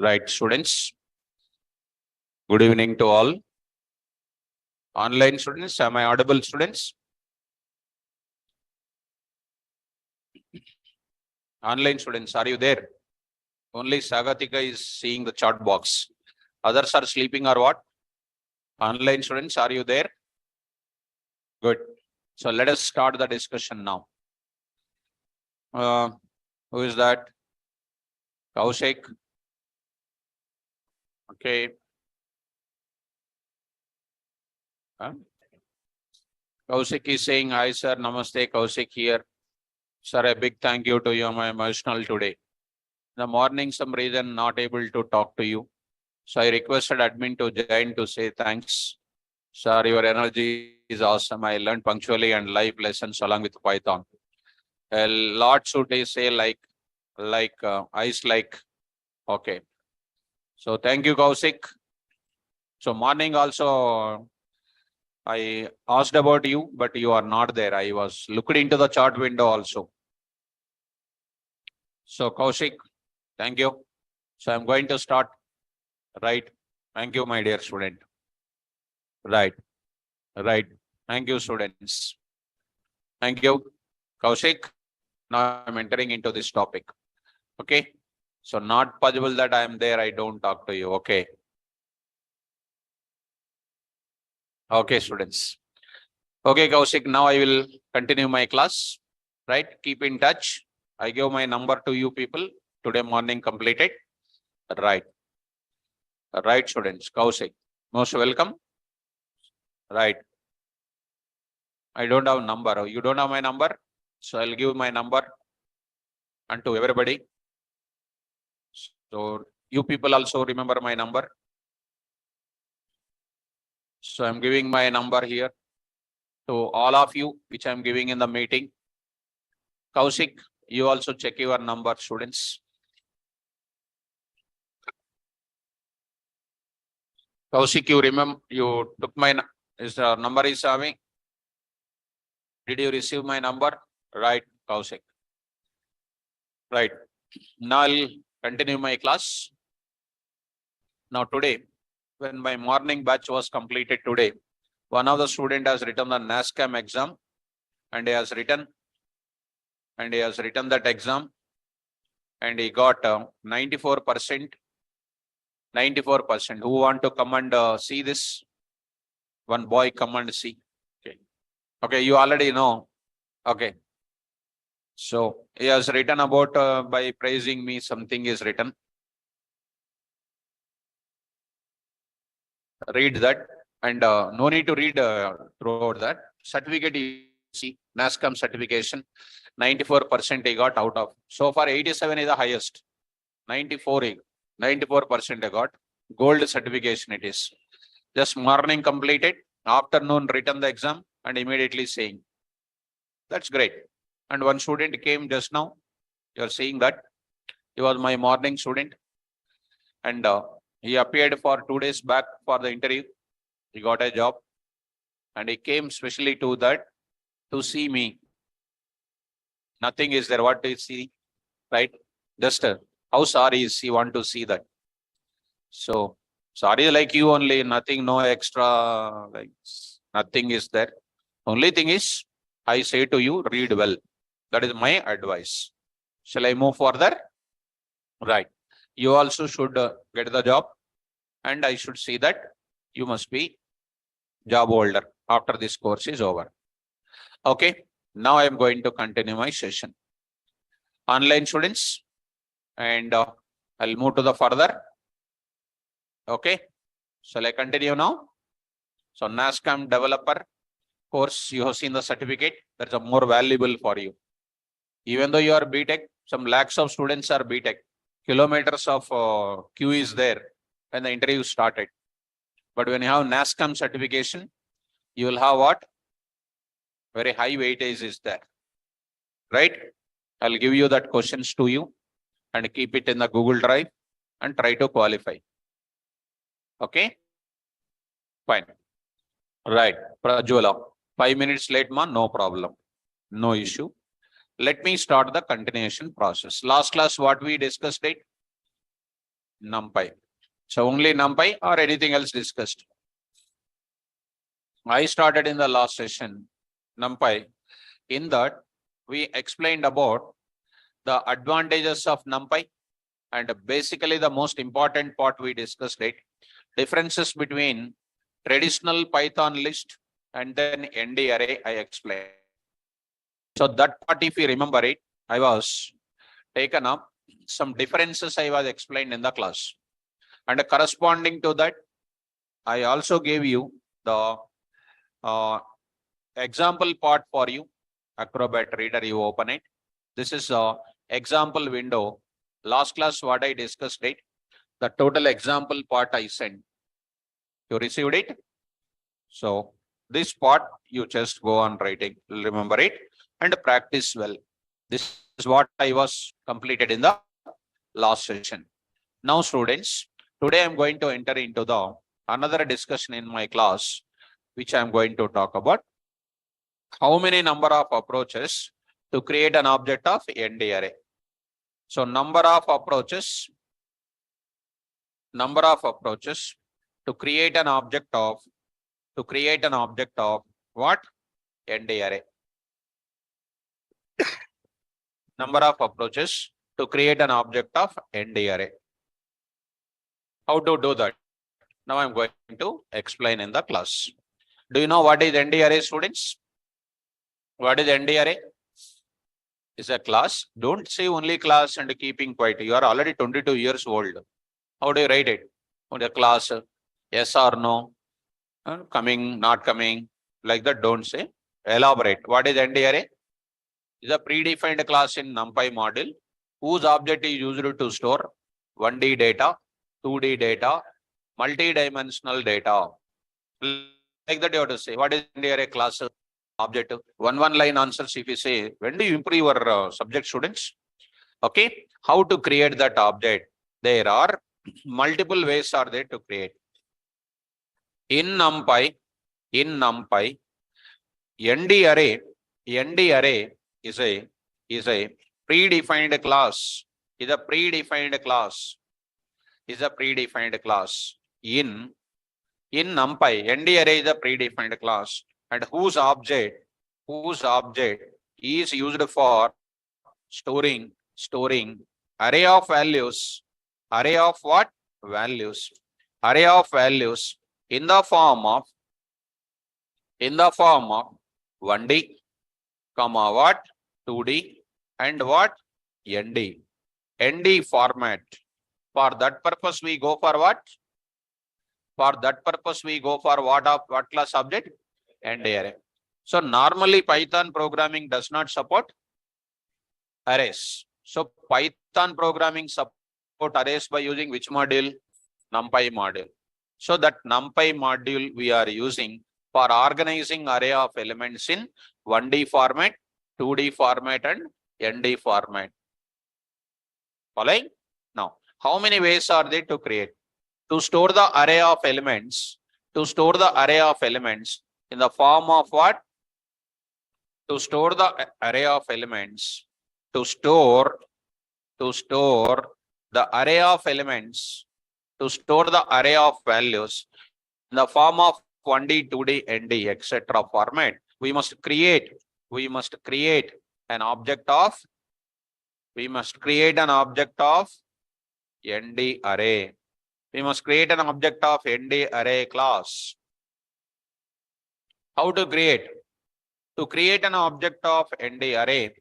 Right, students. Good evening to all. Online students, am I audible, students? Online students, are you there? Only Sagatika is seeing the chat box. Others are sleeping or what? Online students, are you there? Good. So let us start the discussion now. Who is that? Kaushik. Okay. Kaushik is saying, hi sir, namaste, Kaushik here. Sir, a big thank you to you. I'm emotional today. In the morning, some reason not able to talk to you. So I requested admin to join to say thanks. Sir, your energy is awesome. I learned punctually and life lessons along with Python. A lot should I say like ice like. Okay. So thank you, Kaushik. So morning also I asked about you, but you are not there. I was looking into the chart window also. So Kaushik, thank you. So I'm going to start. Right. Thank you, my dear student. Right. Right. Thank you, students. Thank you, Kaushik. Now I'm entering into this topic. Okay. So not possible that I am there. I don't talk to you. Okay. Okay, students. Okay, Kaushik. Now I will continue my class. Right. Keep in touch. I give my number to you people. Today morning completed. Right. Right, students. Kaushik. Most welcome. Right. I don't have number. You don't have my number. So I'll give my number and to everybody. So you people also remember my number. So I'm giving my number here to all of you, which I'm giving in the meeting. Kaushik, you also check your number, students. Kaushik, you remember, you took my number is having. Did you receive my number? Right, Kaushik. Right. Now I'll continue my class. Now today, when my morning batch was completed today, one of the student has written the NASCAM exam and he has written that exam and he got 94%. 94%. Who want to come and see this? One boy come and see. Okay. Okay, you already know. Okay. So he has written about by praising me, something is written. Read that and no need to read throughout that. Certificate you see, NASCAM certification, 94% he got out of. So far 87 is the highest. 94% I got. Gold certification it is. Just morning completed, afternoon written the exam and immediately saying. That's great. And one student came just now. You're seeing that. He was my morning student. And he appeared for 2 days back for the interview. He got a job. And he came specially to that to see me. Nothing is there. What do you see? Right? Just how sorry is he want to see that? So sorry like you only, nothing, no extra, like nothing is there. Only thing is, I say to you, read well. That is my advice. Shall I move further? Right. You also should get the job. And I should see that you must be job holder after this course is over. Okay. Now I am going to continue my session. Online students. And I'll move to the further. Okay. Shall I continue now? So NASCAM developer course, you have seen the certificate. That's a more valuable for you. Even though you are BTech, some lakhs of students are BTech. Kilometers of queue is there when the interview started. But when you have NASCAM certification, you will have what? Very high weightage is there. Right? I'll give you that questions to you and keep it in the Google Drive and try to qualify. Okay? Fine. Right. Prajwala. 5 minutes late, ma, no problem. No issue. Let me start the continuation process. Last class, what we discussed it? NumPy. So only NumPy or anything else discussed? I started in the last session, NumPy. In that, we explained about the advantages of NumPy, and basically the most important part we discussed it, differences between traditional Python list and then ND array I explained. So that part, if you remember it, I was taken up some differences I was explained in the class. And corresponding to that, I also gave you the example part for you. Acrobat Reader, you open it. This is a example window. Last class, what I discussed it, the total example part I sent. You received it? So this part, you just go on writing, remember it and practice well. This is what I was completed in the last session. Now students, today I'm going to enter into the another discussion in my class, which I'm going to talk about how many number of approaches to create an object of ND array. So number of approaches to create an object of what? ND array. Number of approaches to create an object of ND array. How to do that? Now I'm going to explain in the class. Do you know what is ND array, students? What is ND array? Is a class. Don't say only class and keeping quiet. You are already 22 years old. How do you write it? On the class, yes or no, coming, not coming, like that. Don't say. Elaborate. What is ND array? Is a predefined class in NumPy module whose object is used to store 1D data, 2D data, multi-dimensional data. Like that you have to say. What is ND array class object? One line answers if you say. When do you improve your subject, students? Okay. How to create that object? There are multiple ways are there to create. In NumPy, ND array is a predefined class. Is a predefined class. In NumPy, ND array is a predefined class, and whose object is used for storing array of values. Array of what? Values. Array of values in the form of 1D, comma what? 2D and what? ND. ND format. For that purpose, we go for what? What class object? ND array. So normally Python programming does not support arrays. So Python programming support arrays by using which module? NumPy module. So that NumPy module we are using for organizing array of elements in 1D format, 2D format and ND format. Following? Now, how many ways are there to create? To store the array of elements, in the form of what? To store the array of elements, to store the array of elements, to store the array of values in the form of 1D, 2D, ND, etc. format, we must create an object of ND array. We must create an object of ND array class. How to create? To create an object of ND array,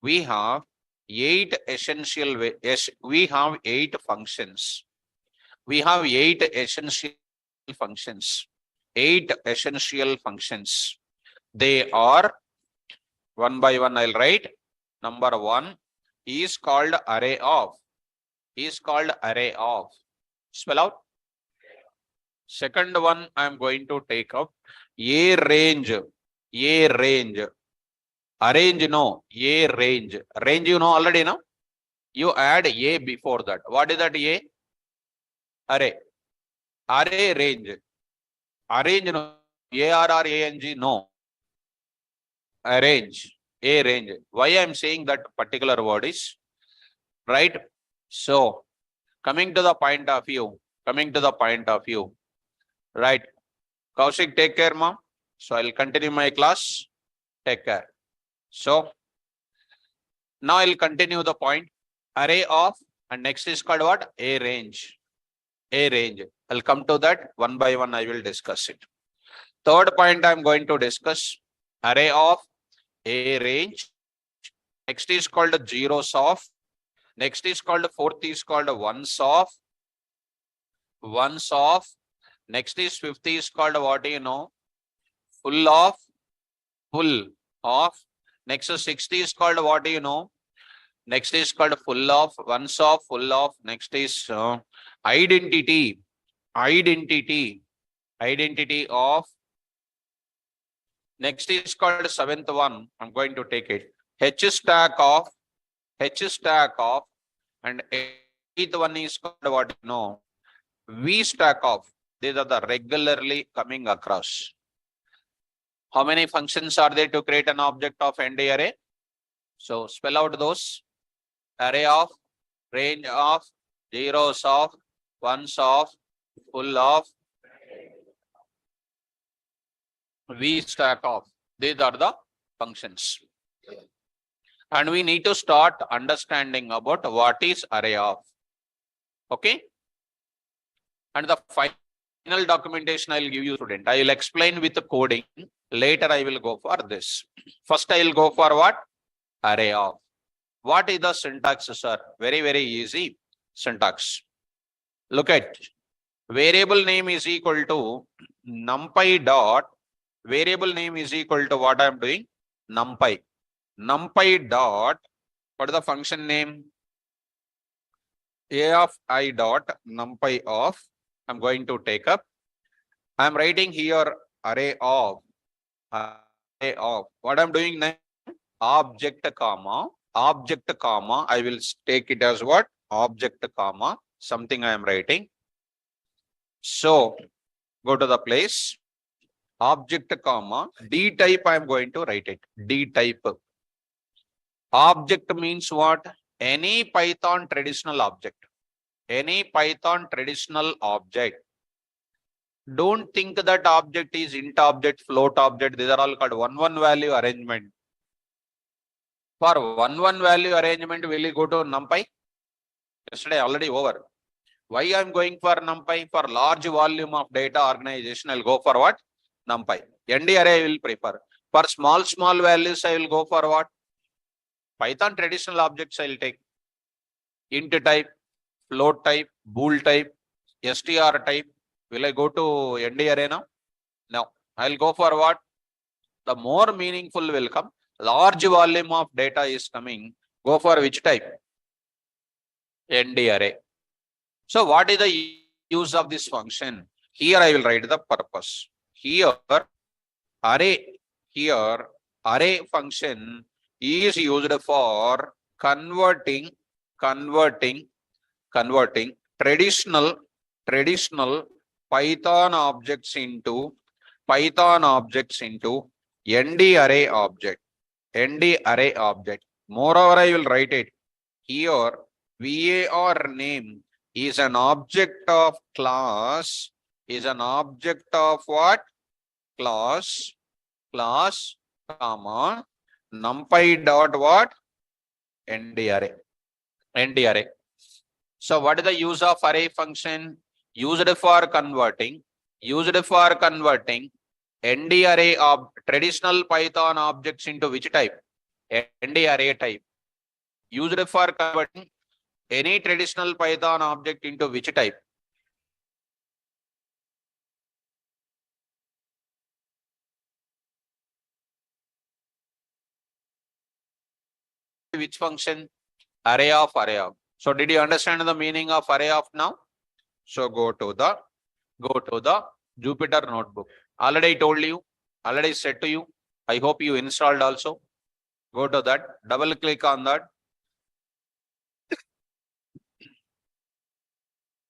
we have 8 essential ways. We have 8 functions. 8 essential functions. They are one by one. I'll write. Number 1 is called array of. Spell out. Second one I am going to take up a range. Arrange, no, a range. Range you know already, no? You add a before that. What is that a? Array. Array range. Arrange, no. ARRANG, no. Arrange. A range. Why I am saying that particular word is, right? So coming to the point of view, right? Kaushik, take care, mom. So I'll continue my class. Take care. So now I'll continue the point. Array of, and next is called what? A range. A range. I'll come to that one by one. I will discuss it. Third point I'm going to discuss, array of a range. Next is called zeros of. Next is called fourth is called ones of. Ones of. Next is fifth is called what do you know? Full of. Full of. Next is sixth is called what do you know? Next is called full of. Ones of, full of. Next is identity. Identity. Identity of. Next is called seventh one. I'm going to take it. H stack of. H stack of. And eighth one is called what you know? V stack of. These are the regularly coming across. How many functions are there to create an object of ND array? So spell out those. Array of, range of, zeros of, ones of, full of, V stack of. These are the functions. And we need to start understanding about what is array of. Okay. And the final documentation I'll give you, student. I will explain with the coding. Later I will go for this. First I will go for what? Array of. What is the syntax, sir? Very, very easy syntax. Look at variable name is equal to numpy dot. Variable name is equal to what I am doing? Numpy. Numpy dot. What is the function name? A of I dot numpy of. I'm going to take up. I'm writing here array of. Array of. What I'm doing now? Object comma. Object comma. I will take it as what? Object comma. Something I am writing. So go to the place. Object comma. D type I am going to write it. D type. Object means what? Any Python traditional object. Any Python traditional object. Don't think that object is int object, float object. These are all called one value arrangement. For one value arrangement, will you go to NumPy? Yesterday already over. Why I am going for NumPy? For large volume of data organization, I will go for what? NumPy. ND array I will prefer. For small values, I will go for what? Python traditional objects I will take. Int type, float type, bool type, str type. Will I go to ND array now? No. I will go for what? The more meaningful will come. Large volume of data is coming. Go for which type? ND array. So what is the use of this function? Here I will write the purpose. Here array function is used for converting traditional Python objects into ND array object. ND array object. Moreover, I will write it here. var name is an object of class. Is an object of what? Class, comma, numpy dot what? ND array. ND array. So what is the use of array function? Used for converting ND array of traditional Python objects into which type? ND array type. Used for converting any traditional Python object into which type? Which function? Array of. So did you understand the meaning of array of now? So go to the Jupyter notebook. Already I told you, already said to you. I hope you installed also. Go to that, double click on that.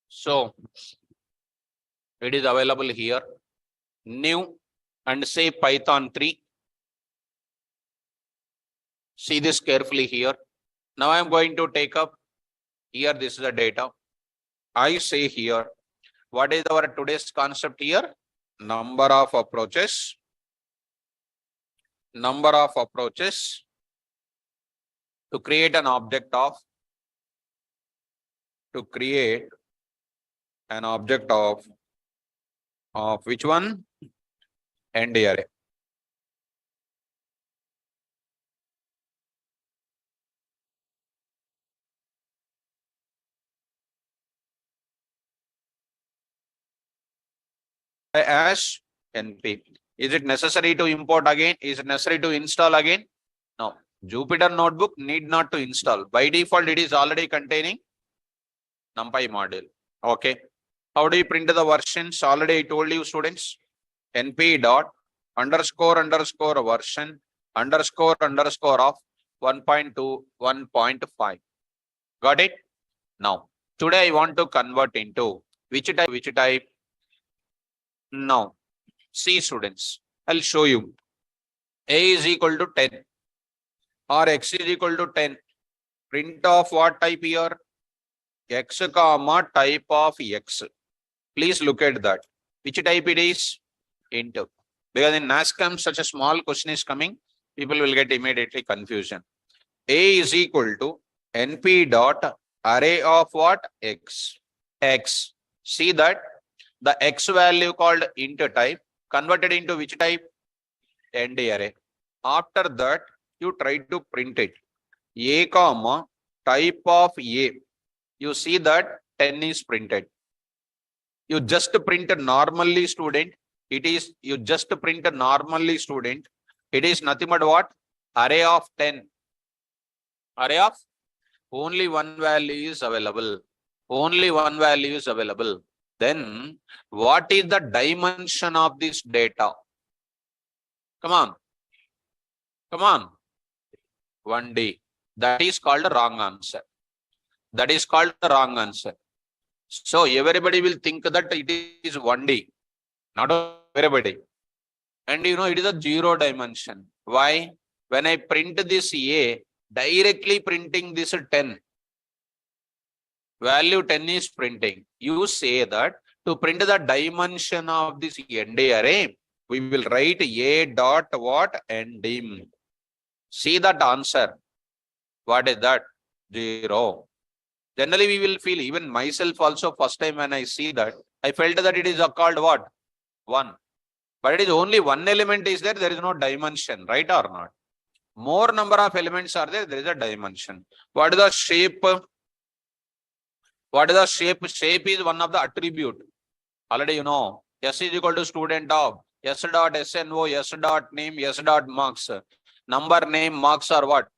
So it is available here. New and say Python 3. See this carefully here. Now I am going to take up here. This is the data. I say here, what is our today's concept here? Number of approaches. Number of approaches to create an object of which one? End array. As NP. Is it necessary to import again? Is it necessary to install again? No. Jupyter Notebook need not to install. By default, it is already containing NumPy module. Okay. How do you print the versions? Already I told you, students. NP dot underscore version underscore of 1.2, 1.5. Got it? Now, today I want to convert into which type? Now, see students, I'll show you. A is equal to 10 or X is equal to 10. Print of what type here? X comma type of X. Please look at that. Which type it is? Int. Because in NASCAM, such a small question is coming, people will get immediately confusion. A is equal to NP dot array of what? X. X. See that? The X value called int type converted into which type? End array. After that, you try to print it. A comma type of A. You see that 10 is printed. You just print normally, student. It is nothing but what? Array of 10. Array of only one value is available. Only one value is available. Then what is the dimension of this data? Come on. Come on. 1D. That is called the wrong answer. That is called the wrong answer. So everybody will think that it is 1D. Not everybody. And you know, it is a 0 dimension. Why? When I print this A, directly printing this 10. Value 10 is printing. You say that to print the dimension of this end array, we will write A dot what? Endim. See that answer. What is that? 0. Generally, we will feel, even myself also, first time when I see that, I felt that it is called what? 1. But it is only one element is there. There is no dimension, right or not? More number of elements are there. There is a dimension. What is the shape? What is the shape? Shape is one of the attribute. Already you know. S is equal to student of S dot SNO, S dot name, S dot marks. Number, name, marks are what?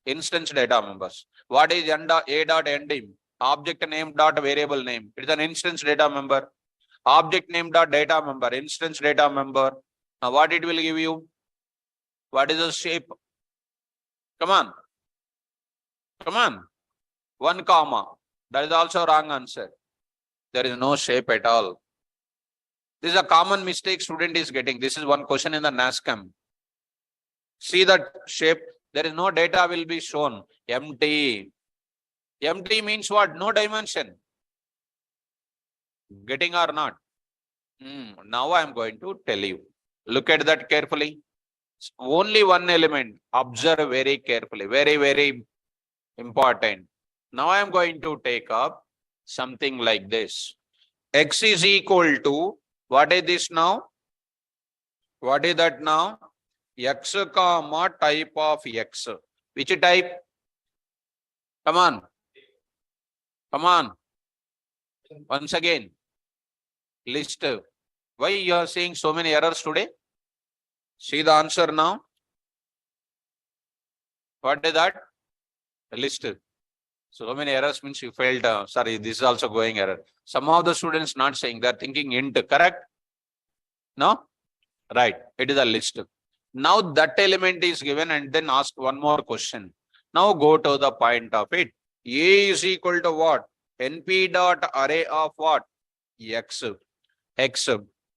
Instance data members. What is A dot endim? Object name dot variable name. It is an instance data member. Object name dot data member. Instance data member. Now what it will give you? What is the shape? Come on. Come on. 1 comma. That is also wrong answer. There is no shape at all. This is a common mistake student is getting. This is one question in the NASCAM. See that shape. There is no data will be shown. Empty. Empty means what? No dimension. Getting or not? Now I am going to tell you. Look at that carefully. Only one element. Observe very carefully. Very, very important. Now I am going to take up something like this. X is equal to, what is this now? What is that now? X comma type of X. Which type? Come on. Come on. Once again. List. Why you are seeing so many errors today? See the answer now. What is that? List. So many errors means you failed. Sorry, this is also going error. Some of the students not saying, they are thinking int, correct? No? Right. It is a list. Now that element is given and then ask one more question. Now go to the point of it. A is equal to what? NP dot array of what? X. X.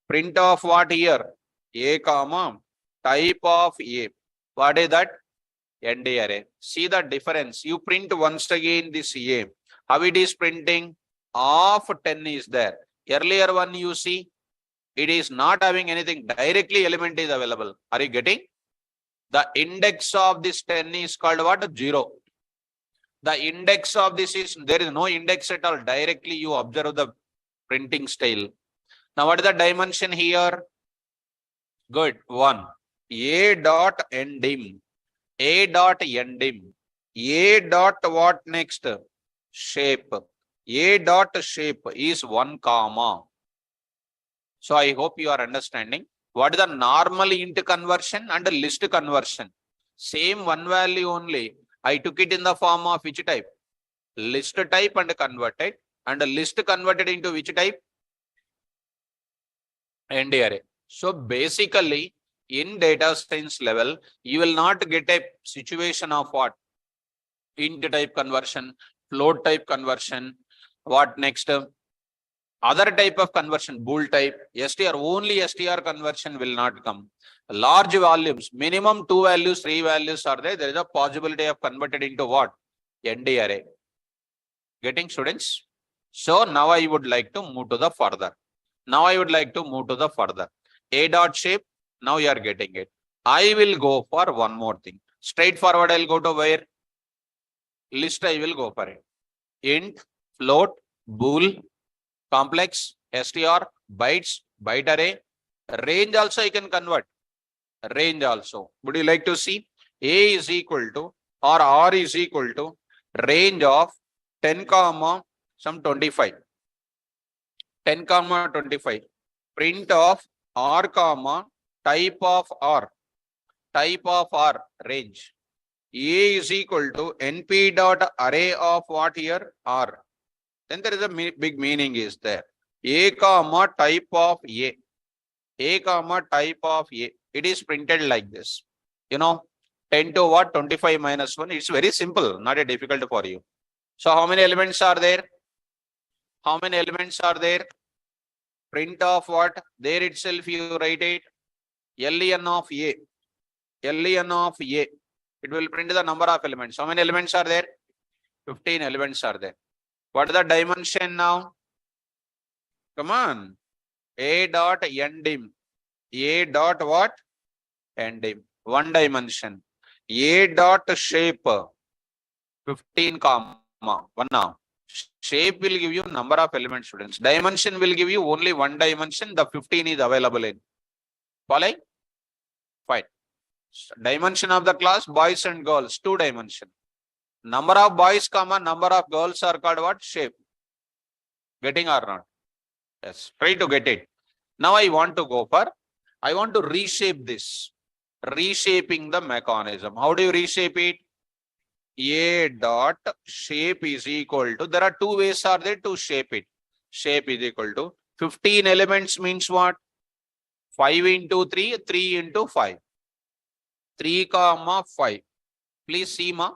Print of what here? A comma type of A. What is that? ND array. See the difference. You print once again this A. How it is printing? Of 10 is there. Earlier one you see, it is not having anything. Directly element is available. Are you getting? The index of this 10 is called what? 0. The index of this is, there is no index at all. Directly you observe the printing style. Now what is the dimension here? Good. 1. A dot endim. A dot endim. A dot what next? Shape. A dot shape is 1 comma. So I hope you are understanding. What is the normal int conversion and list conversion? Same one value only. I took it in the form of which type? List type and converted. And list converted into which type? ND array. So basically, in data science level, you will not get a situation of what? Int type conversion, float type conversion, what next? Other type of conversion, bool type, str, only str conversion will not come. Large volumes, minimum 2 values, 3 values are there. There is a possibility of converted into what? ND array. Getting, students? So now I would like to move to the further. A dot shape, now you are getting it. I will go for one more thing. Straightforward, I'll go to where? List, I will go for it. Int, float, bool, complex, str, bytes, byte array. Range also I can convert. Range also. Would you like to see? A is equal to, or R is equal to range of 10 comma some 25. 10 comma 25. Print of R comma type of R. Type of R range. A is equal to np dot array of what here? R. Then there is a big meaning is there. A comma type of A. A comma type of A. It is printed like this. You know, 10 to what? 25 minus 1. It's very simple, not a difficult for you. So how many elements are there? How many elements are there? Print of what? There itself you write it. len of A. len of A. It will print the number of elements. How many elements are there? 15 elements are there. What is the dimension now? Come on. A dot endim. A dot what? Endim. 1 dimension. A dot shape. 15 comma 1 now. Shape will give you number of elements, students. Dimension will give you only 1 dimension. The 15 is available in. Following? Fine. Dimension of the class, boys and girls, 2 dimension. Number of boys comma number of girls are called what? Shape. Getting or not? Yes. Try to get it. Now I want to go for, I want to reshape this. Reshaping the mechanism. How do you reshape it? A dot shape is equal to, there are 2 ways are there to shape it. Shape is equal to 15 elements means what? 5 into 3, 3 into 5. 3 comma 5. Please see ma.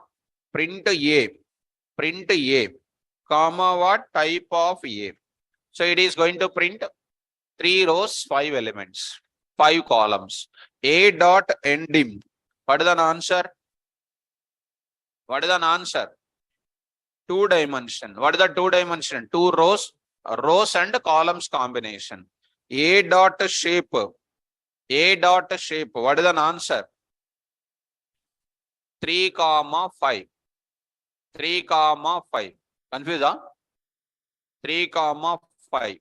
Print A. Print A. Comma what? Type of A. So it is going to print 3 rows, 5 elements, 5 columns. A dot endim. What is an answer? What is an answer? 2 dimension. What is the 2 dimension? 2 rows, rows and columns combination. A dot shape. A dot shape. What is an answer? 3 comma 5. 3 comma 5. Confused, huh? 3 comma 5.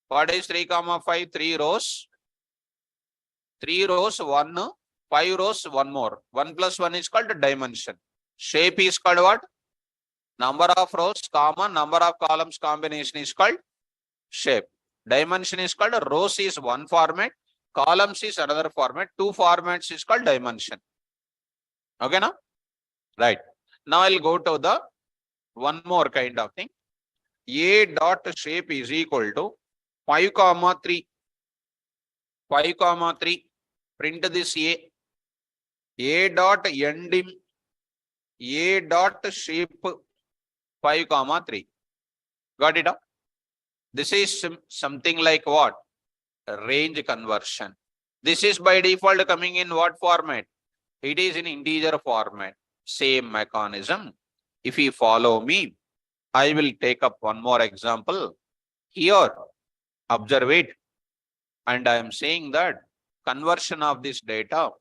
What is 3 comma 5? 3 rows. 3 rows, 1. 5 rows, 1 more. 1 plus 1 is called dimension. Shape is called what? Number of rows, comma, number of columns combination is called shape. Dimension is called, rows is one format, columns is another format. 2 formats is called dimension. Okay, now? Right. Now I'll go to the one more kind of thing. A dot shape is equal to 5 comma 3. 5 comma 3. Print this A. A dot endim. A dot shape 5 comma 3. Got it? This is something like what? Range conversion. This is by default coming in what format? It is in integer format. Same mechanism. If you follow me, I will take up one more example. Here, observe it. And I am saying that conversion of this data,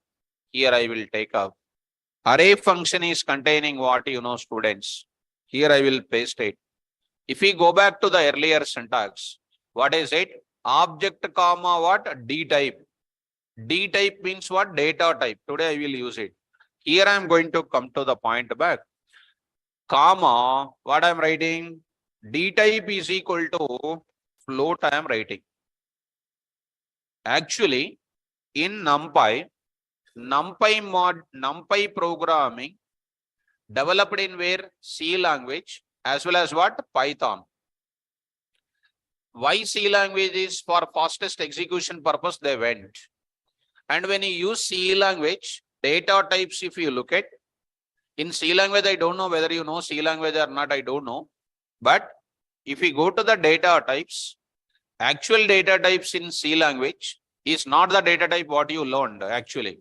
here I will take up. Array function is containing what you know, students. Here I will paste it. If we go back to the earlier syntax, what is it? Object comma what? D type. D type means what? Data type. Today I will use it. Here I am going to come to the point back. Comma, what I am writing? D type is equal to float I am writing. Actually, in NumPy programming developed in where? C language as well as what? Python. Why C language is for fastest execution purpose they went. And when you use C language, data types, if you look at, in C language, I don't know whether you know C language or not, I don't know. But if we go to the data types, actual data types in C language is not the data type what you learned actually.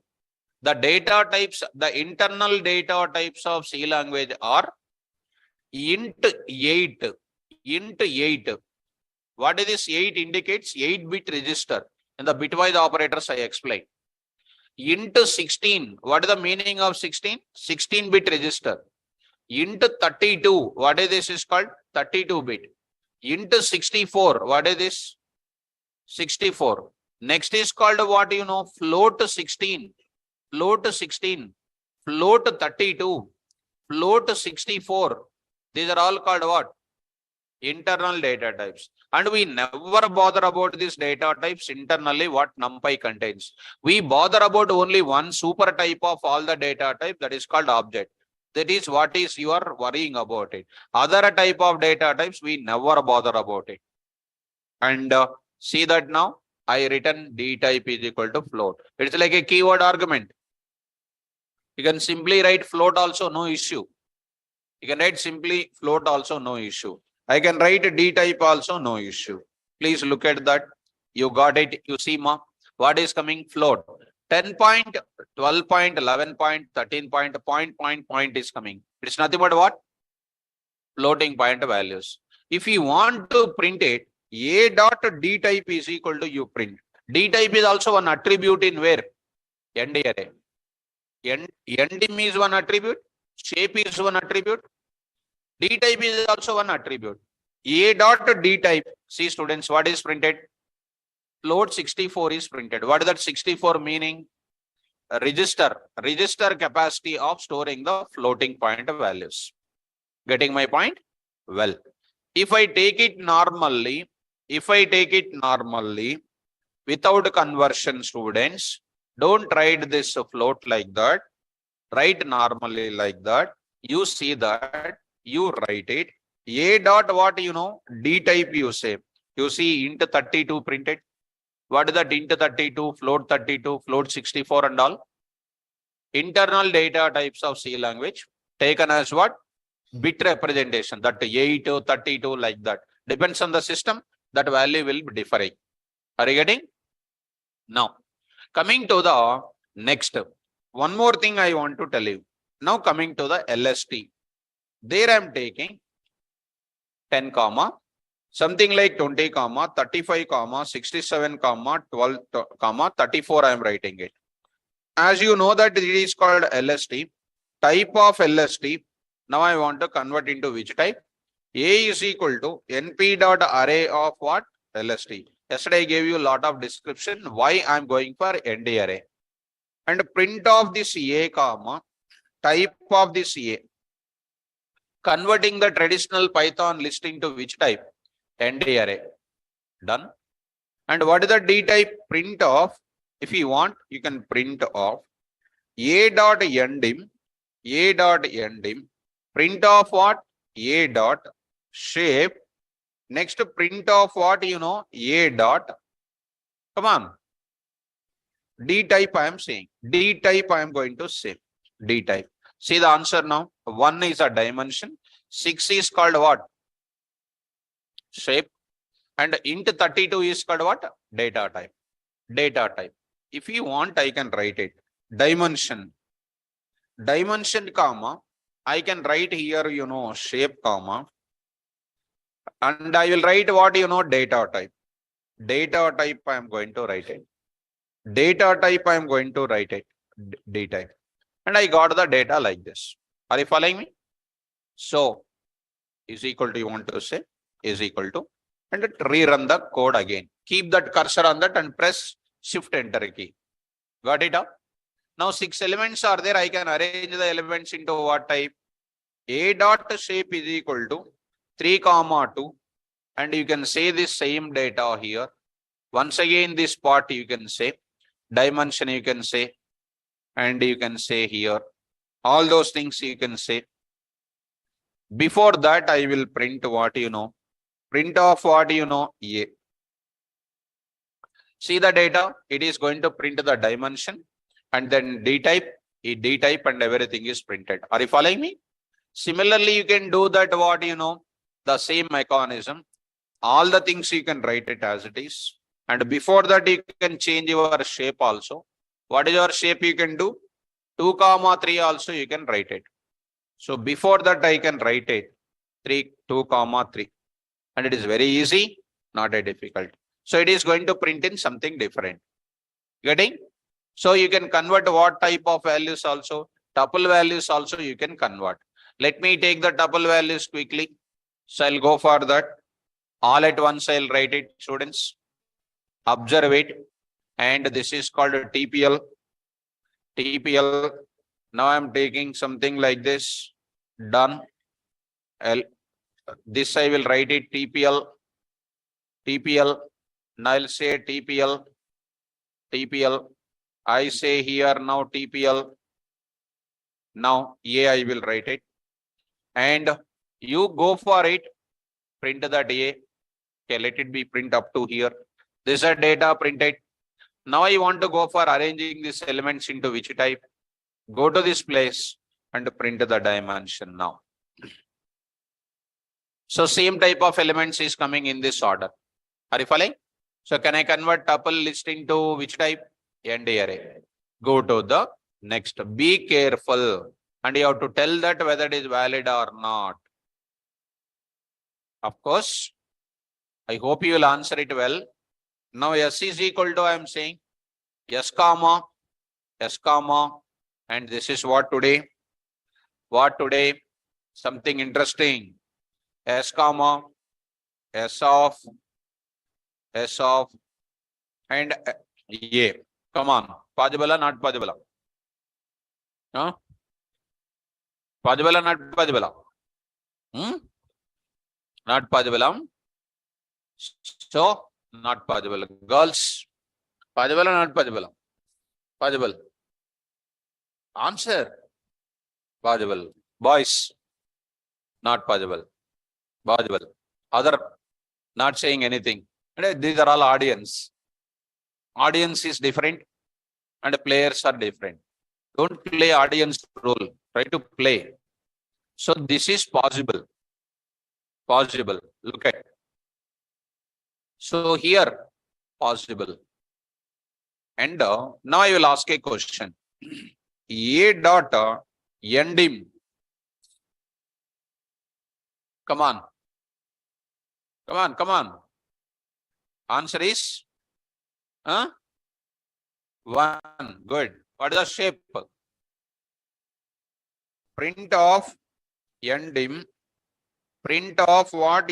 The data types, the internal data types of C language are int 8. Int 8. What is this 8 indicates? 8-bit register. In the bitwise operators I explained. Int 16. What is the meaning of 16? 16-bit register. Int 32. What is this is called? 32-bit. Int 64. What is this? 64. Next is called what you know? Float 16. Float 16. Float 32. Float 64. These are all called what? Internal data types. And we never bother about these data types internally what NumPy contains. We bother about only one super type of all the data type, that is called object. That is what is you are worrying about it. Other type of data types, we never bother about it. And see that now I written D type is equal to float. It's like a keyword argument. You can simply write float also, no issue. You can write simply float also, no issue. I can write D type also, no issue. Please look at that. You got it. You see, ma, what is coming? Float. 10 point, 12 point, 11 point, 13 point is coming. It's nothing but what? Floating point values. If you want to print it, A dot D type is equal to you print. D type is also an attribute in where? End array. End is one attribute. Shape is one attribute. D type is also one attribute. A dot D type. See students, what is printed? Float 64 is printed. What is that 64 meaning? A register capacity of storing the floating point values. Getting my point? Well, if I take it normally, without conversion, students, don't write this float like that. Write normally like that. You see that. You write it. A dot what you know? D type you say. You see int 32 printed. What is that int 32, float 32, float 64 and all? Internal data types of C language taken as what? Bit representation. That 8 or 32 like that. Depends on the system. That value will be differing. Are you getting? Now, coming to the next. One more thing I want to tell you. Now coming to the LST. There I am taking 10 comma, something like 20 comma, 35 comma, 67 comma, 12 comma, 34 I am writing it. As you know that it is called LST. Type of LST. Now I want to convert into which type? A is equal to np dot array of what? LST. Yesterday I gave you a lot of description why I am going for ND array. And print of this A comma, type of this A. Converting the traditional Python list into which type? ND array. Done. And what is the D type? Print of. If you want, you can print of A dot endim. A dot endim. Print of what? A dot shape. Next print of what you know? A dot. Come on. D type I am saying. D type I am going to say. D type. See the answer now. 1 is a dimension. 6 is called what? Shape. And int 32 is called what? Data type. Data type. If you want, I can write it. Dimension. dimension comma, I can write here, shape comma, and I will write what, data type. Data type I am going to write it. Data type I am going to write it. Data. And I got the data like this. Are you following me? So is equal to, you want to say, is equal to, and rerun the code again. Keep that cursor on that and press shift enter key. Got it up? Now 6 elements are there. I can arrange the elements into what type? A dot shape is equal to 3, 2, and you can say this same data here. Once again, this part you can say, dimension you can say, and you can say here, all those things you can say. Before that, I will print what print off what A. See the data, it is going to print the dimension, and then D type, and everything is printed. Are you following me? Similarly, you can do that what the same mechanism. All the things you can write it as it is. And before that, you can change your shape also. What is your shape you can do? 2, 3 also you can write it. So before that, I can write it 3, 2, 3. And it is very easy, not a difficult. So it is going to print in something different. Getting? So you can convert what type of values also? Tuple values also you can convert. Let me take the tuple values quickly. So I'll go for that. All at once I'll write it, students. Observe it. And this is called a TPL. TPL. Now I'm taking something like this. Done. This I will write it TPL. TPL. Now I'll say TPL. TPL. I say here now TPL. Now A I will write it. And you go for it. Print that A. Okay, let it be print up to here. This is data printed. Now I want to go for arranging these elements into which type. Go to this place and print the dimension now. So same type of elements is coming in this order. Are you following? So can I convert tuple list into which type? End array. Go to the next. Be careful. And you have to tell that whether it is valid or not. Of course, I hope you will answer it well. Now S is equal to, I am saying, S comma, and this is what today? What today? Something interesting. S comma, S of, and A. Come on. Possible or not possible? Huh? Possible or not possible? Not possible. So, not possible. Girls, possible or not possible? Possible. Answer. Possible. Boys, not possible. Possible. Other, not saying anything. These are all audience. Audience is different and players are different. Don't play audience role. Try to play. So this is possible. Possible. Look at. So here, possible. And now I will ask a question. A dot end him. Come on. Come on. Answer is 1. Good. What is the shape? Print of end him. Print of what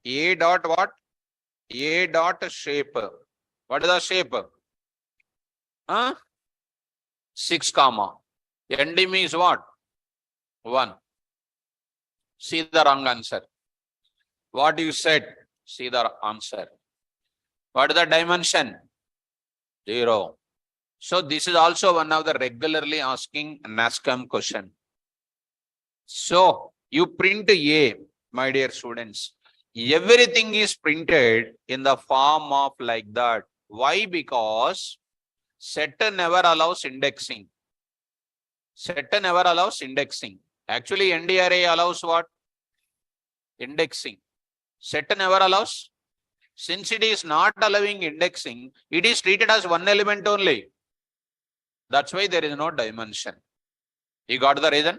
A dot what? A dot shape. What is the shape? 6 comma. End him is what? 1. See the wrong answer. What you said? See the answer. What is the dimension? 0. So this is also one of the regularly asking NASCAM question. So you print A, my dear students. Everything is printed in the form of like that. Why? Because set never allows indexing. Set never allows indexing. Actually, ND array allows what? Indexing. Set never allows. Since it is not allowing indexing, it is treated as one element only. That's why there is no dimension. You got the reason?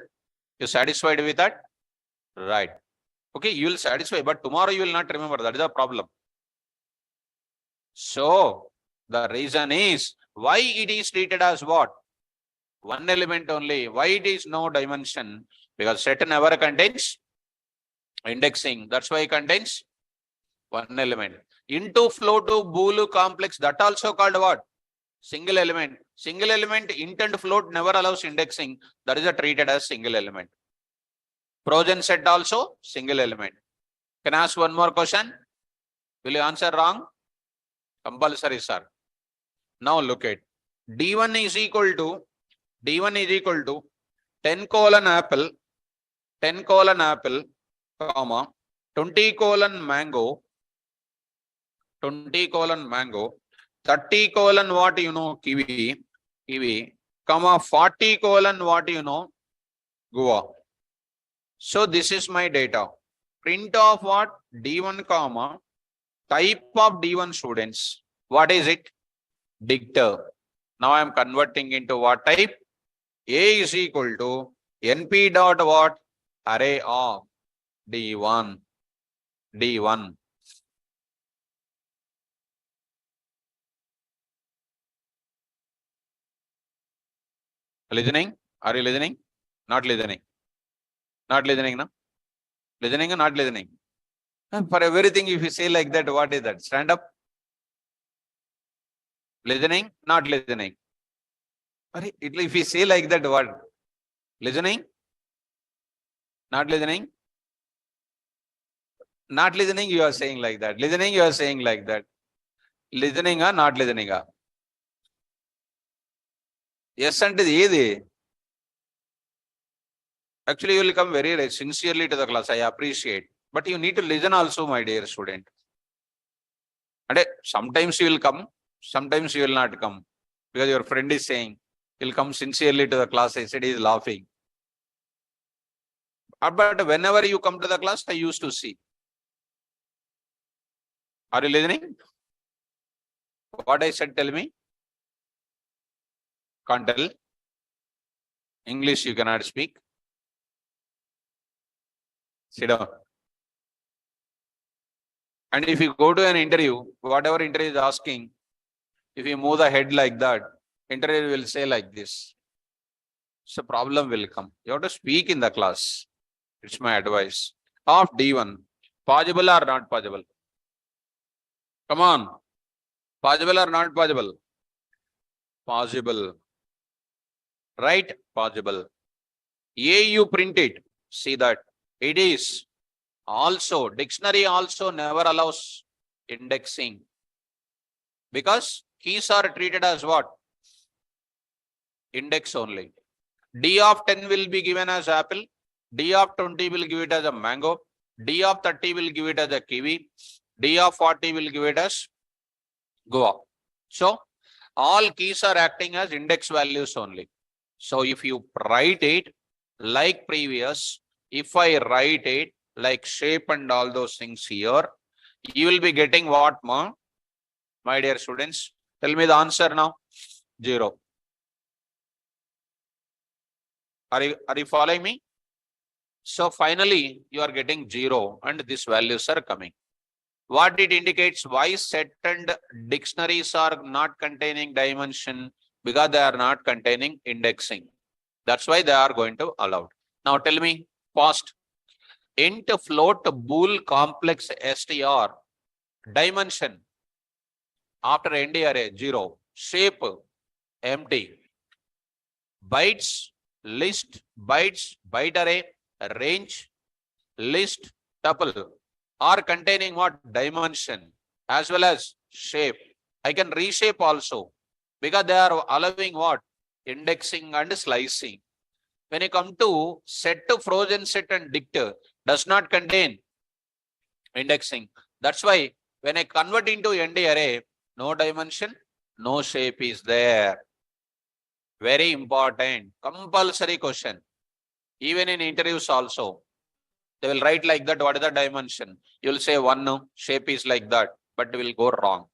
You satisfied with that? Right. Okay, you will satisfy, but tomorrow you will not remember. That is the problem. So the reason is why it is treated as what? One element only. Why it is no dimension? Because set never contains indexing. That's why it contains one element. Into flow to Boole complex, that also called what? Single element. Single element int and float never allows indexing. That is treated as single element. Progen set also single element. Can I ask one more question? Will you answer wrong? Compulsory, sir. Now look at D1 is equal to 10 colon apple, comma 20 colon mango, 30 colon what you know kiwi, comma 40 colon what you know guava. So this is my data. Print of what? D1 comma type of D1 students. What is it? Dictor. Now I am converting into what type? A is equal to NP dot what? Array of D1. Listening? Are you listening? Not listening. Not listening, no? Listening or not listening? For everything, if you say like that, what is that? Stand up. Listening? Not listening. If you say like that, what? Listening? Not listening? Not listening, you are saying like that. Listening, you are saying like that. Listening or not listening? Yes, and the actually, you will come very sincerely to the class. I appreciate. But you need to listen also, my dear student. And sometimes you will come, sometimes you will not come. Because your friend is saying, he'll come sincerely to the class. I said he is laughing. But whenever you come to the class, I used to see. Are you listening? What I said, tell me. Can't tell. English you cannot speak. Sit down. And if you go to an interview, whatever interview is asking, if you move the head like that, interviewer will say like this. So problem will come. You have to speak in the class. It's my advice. Of D1, possible or not possible? Come on. Possible or not possible? Possible. Right? Possible. A you print it. See that. It is also, dictionary also never allows indexing. Because keys are treated as what? Index only. D of 10 will be given as apple. D of 20 will give it as a mango. D of 30 will give it as a kiwi. D of 40 will give it as guava. So, all keys are acting as index values only. So, if you write it like previous, if I write it like shape and all those things here, you will be getting what, my dear students? Tell me the answer now. 0. Are you following me? So finally, you are getting 0 and these values are coming. What it indicates? Why set and dictionaries are not containing dimension? Because they are not containing indexing. That's why they are going to allow. Now tell me, fast. Int float bool complex str dimension after ND array 0. Shape empty. Bytes list, bytes, byte array, range, list, tuple are containing what? Dimension as well as shape. I can reshape also because they are allowing what? Indexing and slicing. When you come to set to frozen set and dictor does not contain indexing. That's why when I convert into ND array, no dimension, no shape is there. Very important, compulsory question. Even in interviews also, they will write like that. What is the dimension? You will say 1, no, shape is like that, but it will go wrong.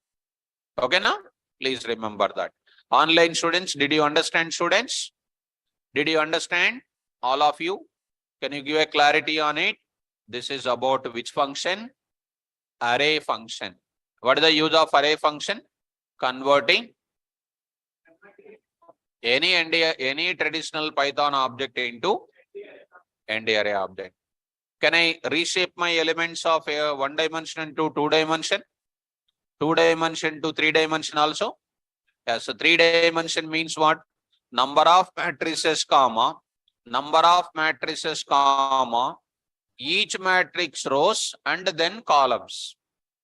Okay, now? Please remember that. Online students, did you understand, students? Did you understand? All of you, can you give a clarity on it? This is about which function? Array function. What is the use of array function? Converting any traditional Python object into ND array object. Can I reshape my elements of a 1 dimension to 2 dimension? 2 dimension to 3 dimension also? Yeah, so 3 dimension means what? Number of matrices, comma, number of matrices, comma, each matrix rows and then columns.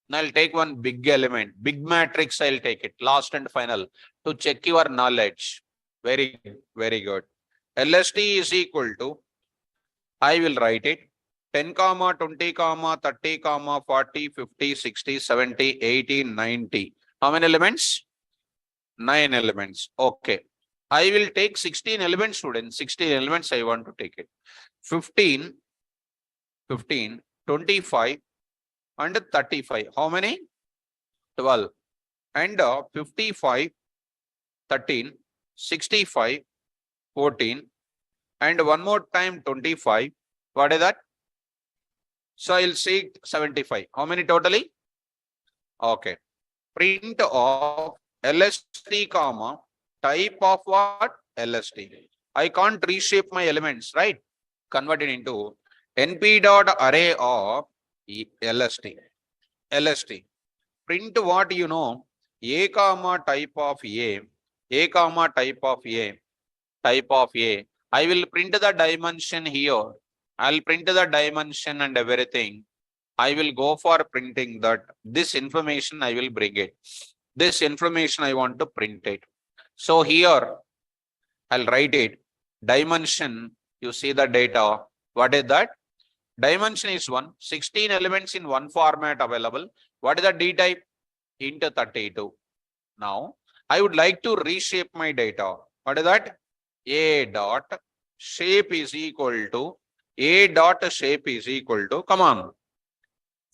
Now I'll take one big element, big matrix, I'll take it, last and final, to check your knowledge. Very good. LST is equal to, I will write it, 10, 20, 30, 40, 50, 60, 70, 80, 90. How many elements? 9 elements. Okay. I will take 16 elements, students. 16 elements I want to take it. 15, 25, and 35. How many? 12. And 55, 13, 65, 14, and one more time 25. What is that? So I'll say 75. How many totally? Okay. Print of LST, comma, type of what? LST. I can't reshape my elements, right? Convert it into np dot array of LST. LST. Print what you know? A comma type of A comma type of A, type of A. I will print the dimension here. I'll print the dimension and everything. I will go for printing that. This information I will bring it. This information I want to print it. So here I'll write it. Dimension, you see the data. What is that? Dimension is 1. 16 elements in one format available. What is the D type? Int 32. Now I would like to reshape my data. What is that? A dot shape is equal to A dot shape is equal to, come on,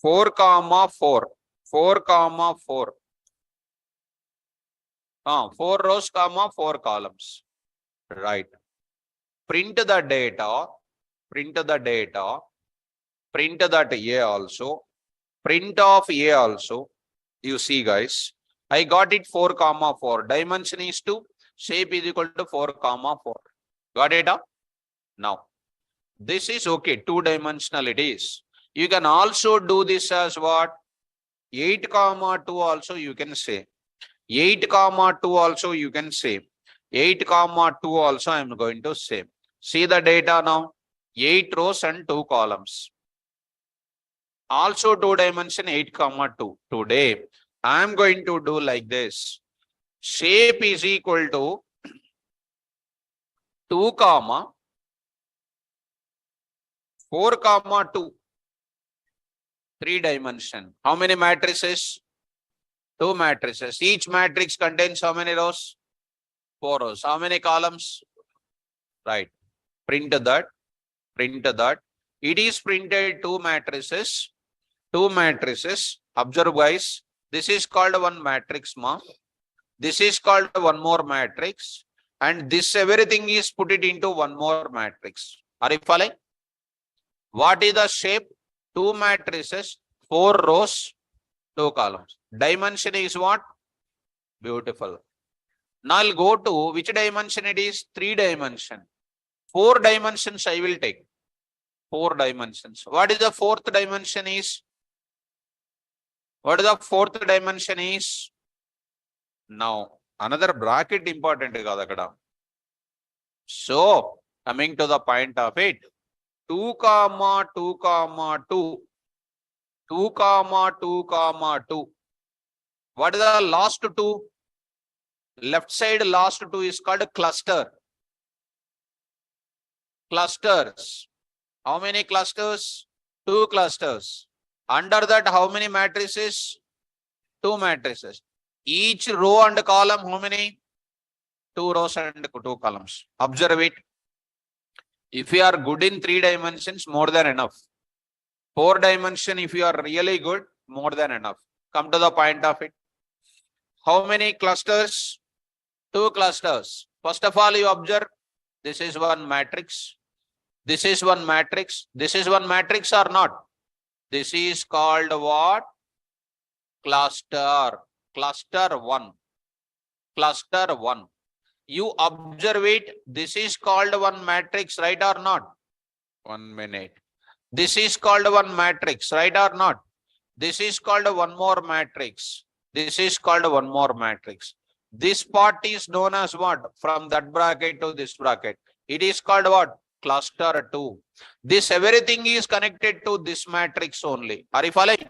4, 4. 4, 4. 4 rows, 4 columns. Right. Print the data. Print the data. Print that A also. Print of A also. You see, guys, I got it 4, 4. Dimension is 2. Shape is equal to 4, 4. Got it up? Now, this is okay. 2-dimensional it is. You can also do this as what? 8, 2 also you can say. 8, 2 also you can say. 8, 2 also I am going to say. See the data now. 8 rows and 2 columns. Also 2 dimension 8, 2. Today I am going to do like this. Shape is equal to 2, 4, 2. 3 dimension. How many matrices? 2 matrices. Each matrix contains how many rows? 4 rows. How many columns? Right. Print that. Print that. It is printed 2 matrices. 2 matrices. Observe, guys. This is called one matrix, ma. This is called one more matrix. And this everything is put it into one more matrix. Are you following? What is the shape? 2 matrices, 4 rows, 2 columns. Dimension is what? Beautiful. Now I'll go to which dimension it is? 3 dimension. 4 dimensions I will take. 4 dimensions. What is the 4th dimension is? What is the 4th dimension is? Now, another bracket important. So, coming to the point of it, 2, 2, 2. 2, 2, 2. What is the last 2? Left side last 2 is called cluster. Clusters. How many clusters? 2 clusters. Under that, how many matrices? 2 matrices. Each row and column, how many? 2 rows and 2 columns. Observe it. If you are good in 3 dimensions, more than enough. 4 dimension, if you are really good, more than enough. Come to the point of it. How many clusters? 2 clusters. First of all, you observe, this is one matrix. This is one matrix. This is one matrix or not? This is called what? Cluster. Cluster 1. Cluster 1. You observe it. This is called one matrix, right or not? 1 minute. This is called one matrix, right or not? This is called one more matrix. This is called one more matrix. This part is known as what? From that bracket to this bracket. It is called what? Cluster 2. This everything is connected to this matrix only. Are you following?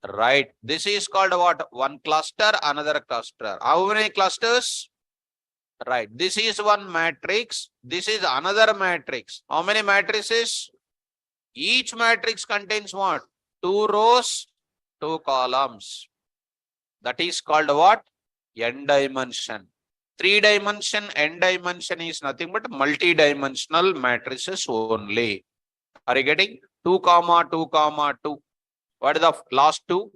Right. This is called what? One cluster, another cluster. How many clusters? Right. This is one matrix. This is another matrix. How many matrices? Each matrix contains what? 2 rows, 2 columns. That is called what? N dimension. 3 dimension, N dimension is nothing but multi-dimensional matrices only. Are you getting? 2, 2, 2. What is the last two?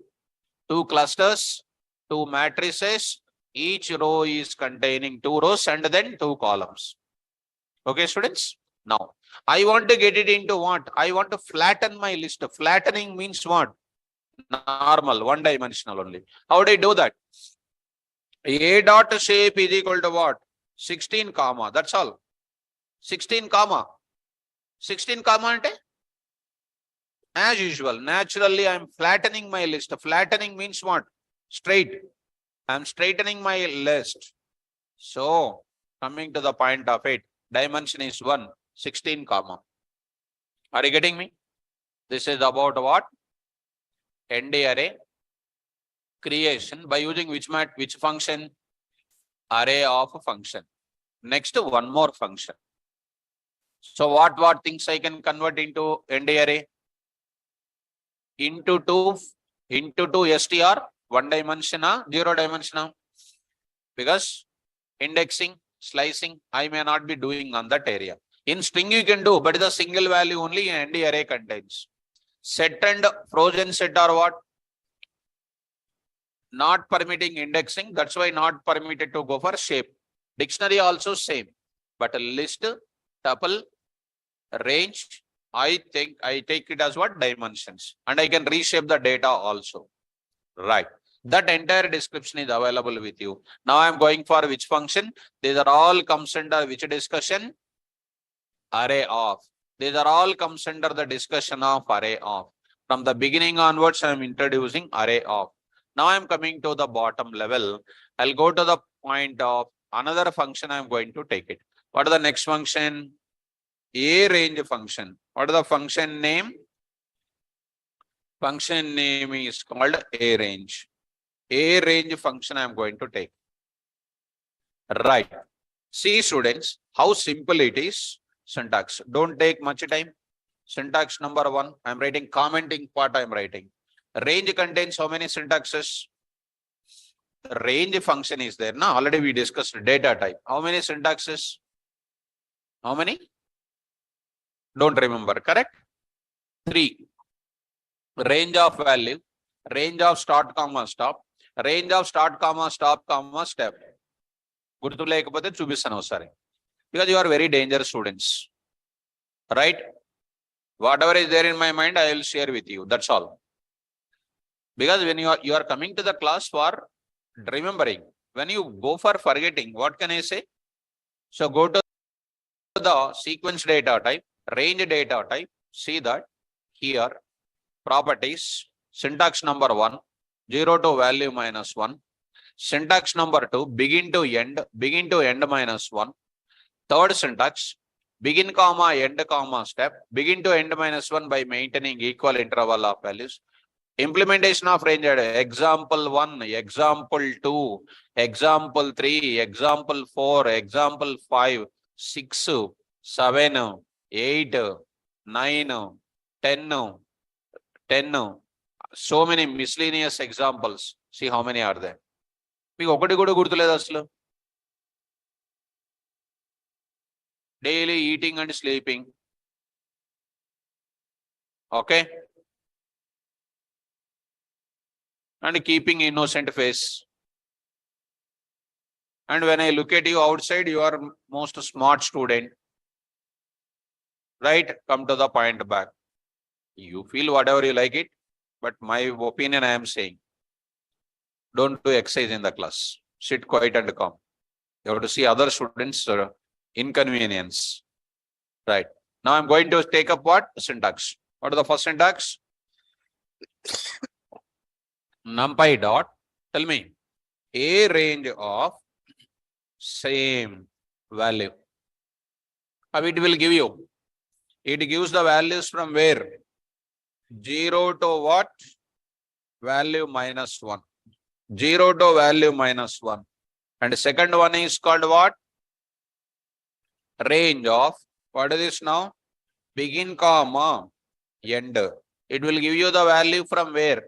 2 clusters, 2 matrices. Each row is containing 2 rows and then 2 columns. Okay, students? Now, I want to get it into what? I want to flatten my list. Flattening means what? Normal, one dimensional only. How do I do that? A dot shape is equal to what? 16 comma. That's all. 16 comma. 16 comma ante? As usual, naturally, I am flattening my list. Flattening means what? Straight. I am straightening my list. So, coming to the point of it, dimension is 1, 16 comma. Are you getting me? This is about what? ND array creation by using which function? Array of a function. Next, one more function. So, what things I can convert into ND array? Into 2 str, 1 dimension, 0 dimension. Because indexing, slicing, I may not be doing on that area. In string you can do, but it's a single value only and the array contains. Set and frozen set are what? Not permitting indexing. That's why not permitted to go for shape. Dictionary also same. But a list, tuple, range, I think I take it as what? Dimensions. And I can reshape the data also. Right. That entire description is available with you. Now I am going for which function? These are all comes under which discussion? Array of. These are all comes under the discussion of array of. From the beginning onwards, I am introducing array of. Now I am coming to the bottom level. I'll go to the point of another function. I am going to take it. What is the next function? A range function. What is the function name? Function name is called A range. A range function I am going to take. Right. See students, how simple it is. Syntax. Don't take much time. Syntax number 1. I am writing commenting part I am writing. Range contains how many syntaxes? Range function is there. Now already we discussed data type. How many syntaxes? How many? Don't remember, correct? 3. Range of value, range of start comma stop, range of start comma stop comma step. Gurtu lekapothe chubistanu osari. Because you are very dangerous students. Right? Whatever is there in my mind, I will share with you. That's all. Because when you are coming to the class for remembering, when you go for forgetting, what can I say? So go to the sequence data type, range data type, see that here, properties, syntax number 1, 0 to value minus 1, syntax number 2, begin to end minus 1, third syntax, begin comma end comma step, begin to end minus 1 by maintaining equal interval of values, implementation of range, example 1, example 2, example 3, example 4, example 5, 6, 7, 8, 9, 10, so many miscellaneous examples. See how many are there. మీకు ఒకటి కూడా గుర్తులేదు అసలు. Daily eating and sleeping. Okay. And keeping innocent face. And when I look at you outside, you are most smart student. Right? Come to the point back. You feel whatever you like it, but my opinion I am saying, don't do exercise in the class. Sit quiet and calm. You have to see other students' inconvenience. Right. Now I'm going to take up what? Syntax. What is the first syntax? NumPy dot. Tell me. A range of same value. How it will give you? It gives the values from where? 0 to what? Value minus 1. 0 to value minus 1. And the second one is called what? Range of, what is this now? Begin comma end. It will give you the value from where?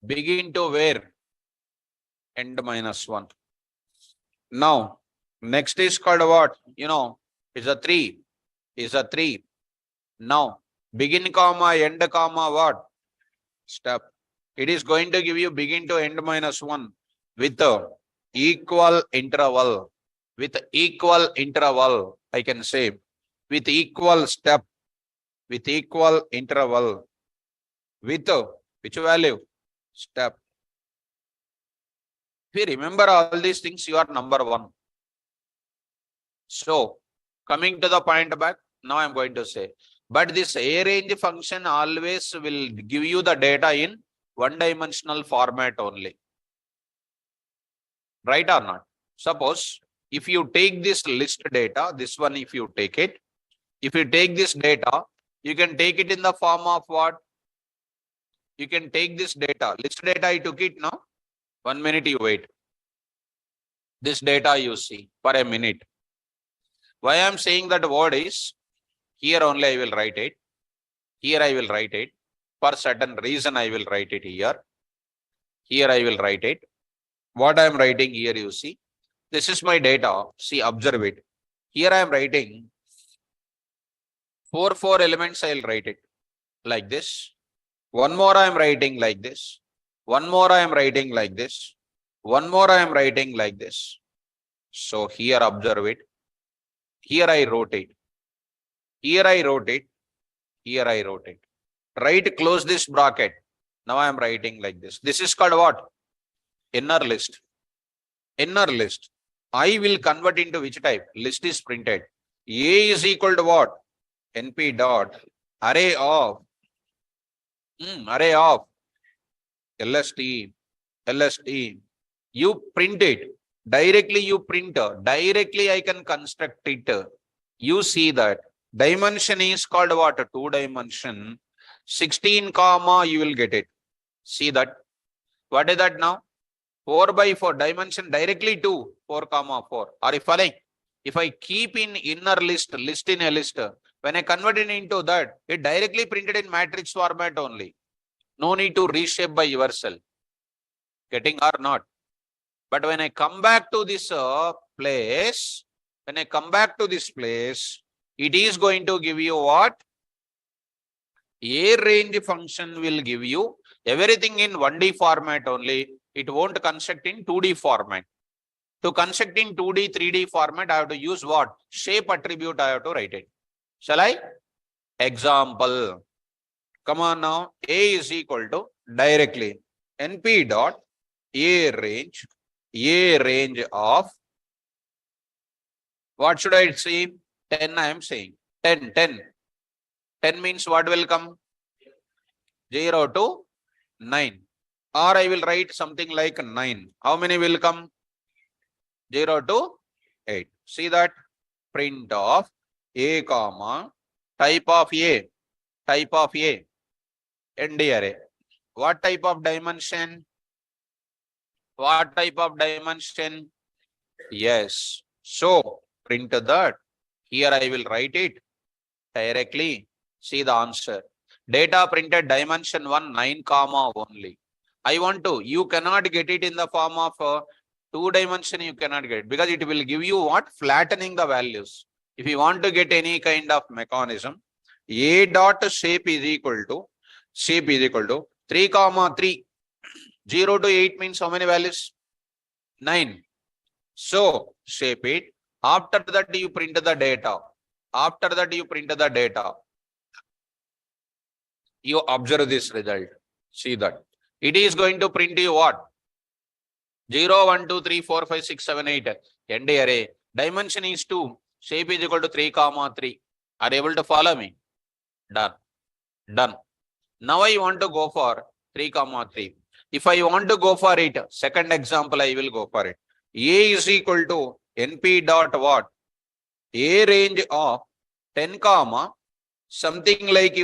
Begin to where? End minus 1. Now, next is called what? You know, is a 3. Is a 3. Now, begin comma end comma what? Step. It is going to give you begin to end minus 1 with equal interval. With equal interval, I can say. With equal step. With equal interval. With which value? Step. If you remember all these things, you are number 1. So, coming to the point back, now I am going to say, but this arrange function always will give you the data in one-dimensional format only. Right or not? Suppose, if you take this list data, this one if you take it, if you take this data, you can take it in the form of what? You can take this data, list data I took it now. 1 minute you wait. This data you see for a minute. Why I am saying that word is, here only I will write it. Here I will write it. For certain reason I will write it here. Here I will write it. What I am writing here you see. This is my data. See, observe it. Here I am writing 4 elements I will write it like this. One more I am writing like this. One more I am writing like this. One more I am writing like this. So here observe it. Here I wrote it. Here I wrote it. Here I wrote it. Right, close this bracket. Now I am writing like this. This is called what? Inner list. Inner list. I will convert into which type? List is printed. A is equal to what? NP dot array of LST. You print it. Directly you print. Directly I can construct it. You see that. Dimension is called what? 2 dimension. 16 comma you will get it. See that. What is that now? 4 by 4 dimension directly to 4 comma 4. Are you following? If I keep in inner list in a list, when I convert it into that, it directly printed in matrix format only. No need to reshape by yourself. Getting or not? But when I come back to this place, it is going to give you what? A range function will give you everything in 1D format only. It won't construct in 2D format. To construct in 2D, 3D format, I have to use what? Shape attribute I have to write it. Shall I? Example. Come on now. A is equal to directly NP dot A range of, what should I say? 10 I am saying. 10. 10 means what will come? 0 to 9. Or I will write something like 9. How many will come? 0 to 8. See that? Print of A comma type of A. ND array. What type of dimension? What type of dimension? Yes. So print that. Here I will write it directly. See the answer. Data printed dimension 1 9 comma only. I want to. You cannot get it in the form of 2 dimension. You cannot get it because it will give you what? Flattening the values. If you want to get any kind of mechanism, A dot shape is equal to 3 comma 3. 0 to 8 means how many values? 9. So shape it. After that you print the data. After that, you print the data. You observe this result. See that. It is going to print you what? 0, 1, 2, 3, 4, 5, 6, 7, 8. End array. Dimension is 2. Shape is equal to 3, 3. Are you able to follow me? Done. Done. Now I want to go for 3, 3. If I want to go for it, second example, I will go for it. A is equal to NP dot what? A range of 10, something like,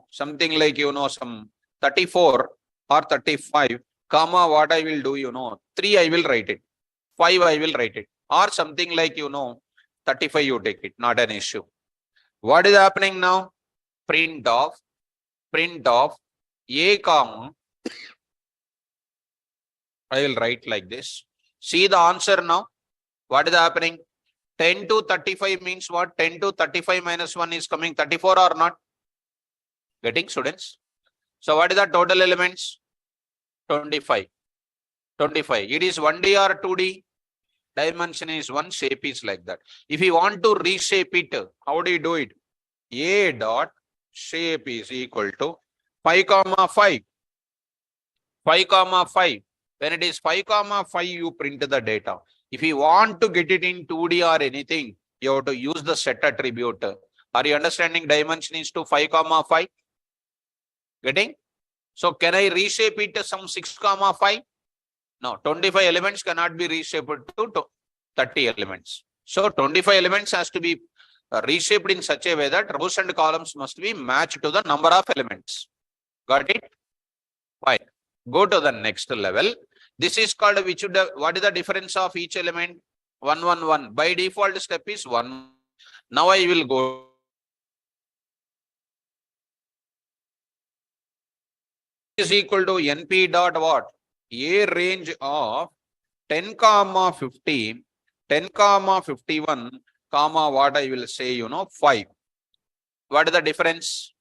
some 34 or 35, what I will do, 3 I will write it, 5 I will write it, or something like, 35 you take it, not an issue. What is happening now? Print of A, I will write like this. See the answer now. What is happening? 10 to 35 means what? 10 to 35 minus 1 is coming 34 or not? Getting, students? So what is the total elements? 25. 25. It is 1D or 2D? Dimension is 1, shape is like that. If you want to reshape it, how do you do it? A dot shape is equal to 5, 5. 5, 5. When it is 5, 5, you print the data. If you want to get it in 2D or anything, you have to use the set attribute. Are you understanding? Dimension is to 5, 5. Getting? So can I reshape it to some 6, 5? No, 25 elements cannot be reshaped to 30 elements. So 25 elements has to be reshaped in such a way that rows and columns must be matched to the number of elements. Got it? Fine. Go to the next level. This is called what is the difference of each element? 1, 1, 1. By default step is 1. Now I will go. Is equal to NP dot what? A range of 10, 50, 10, 51, what I will say, 5. What is the difference?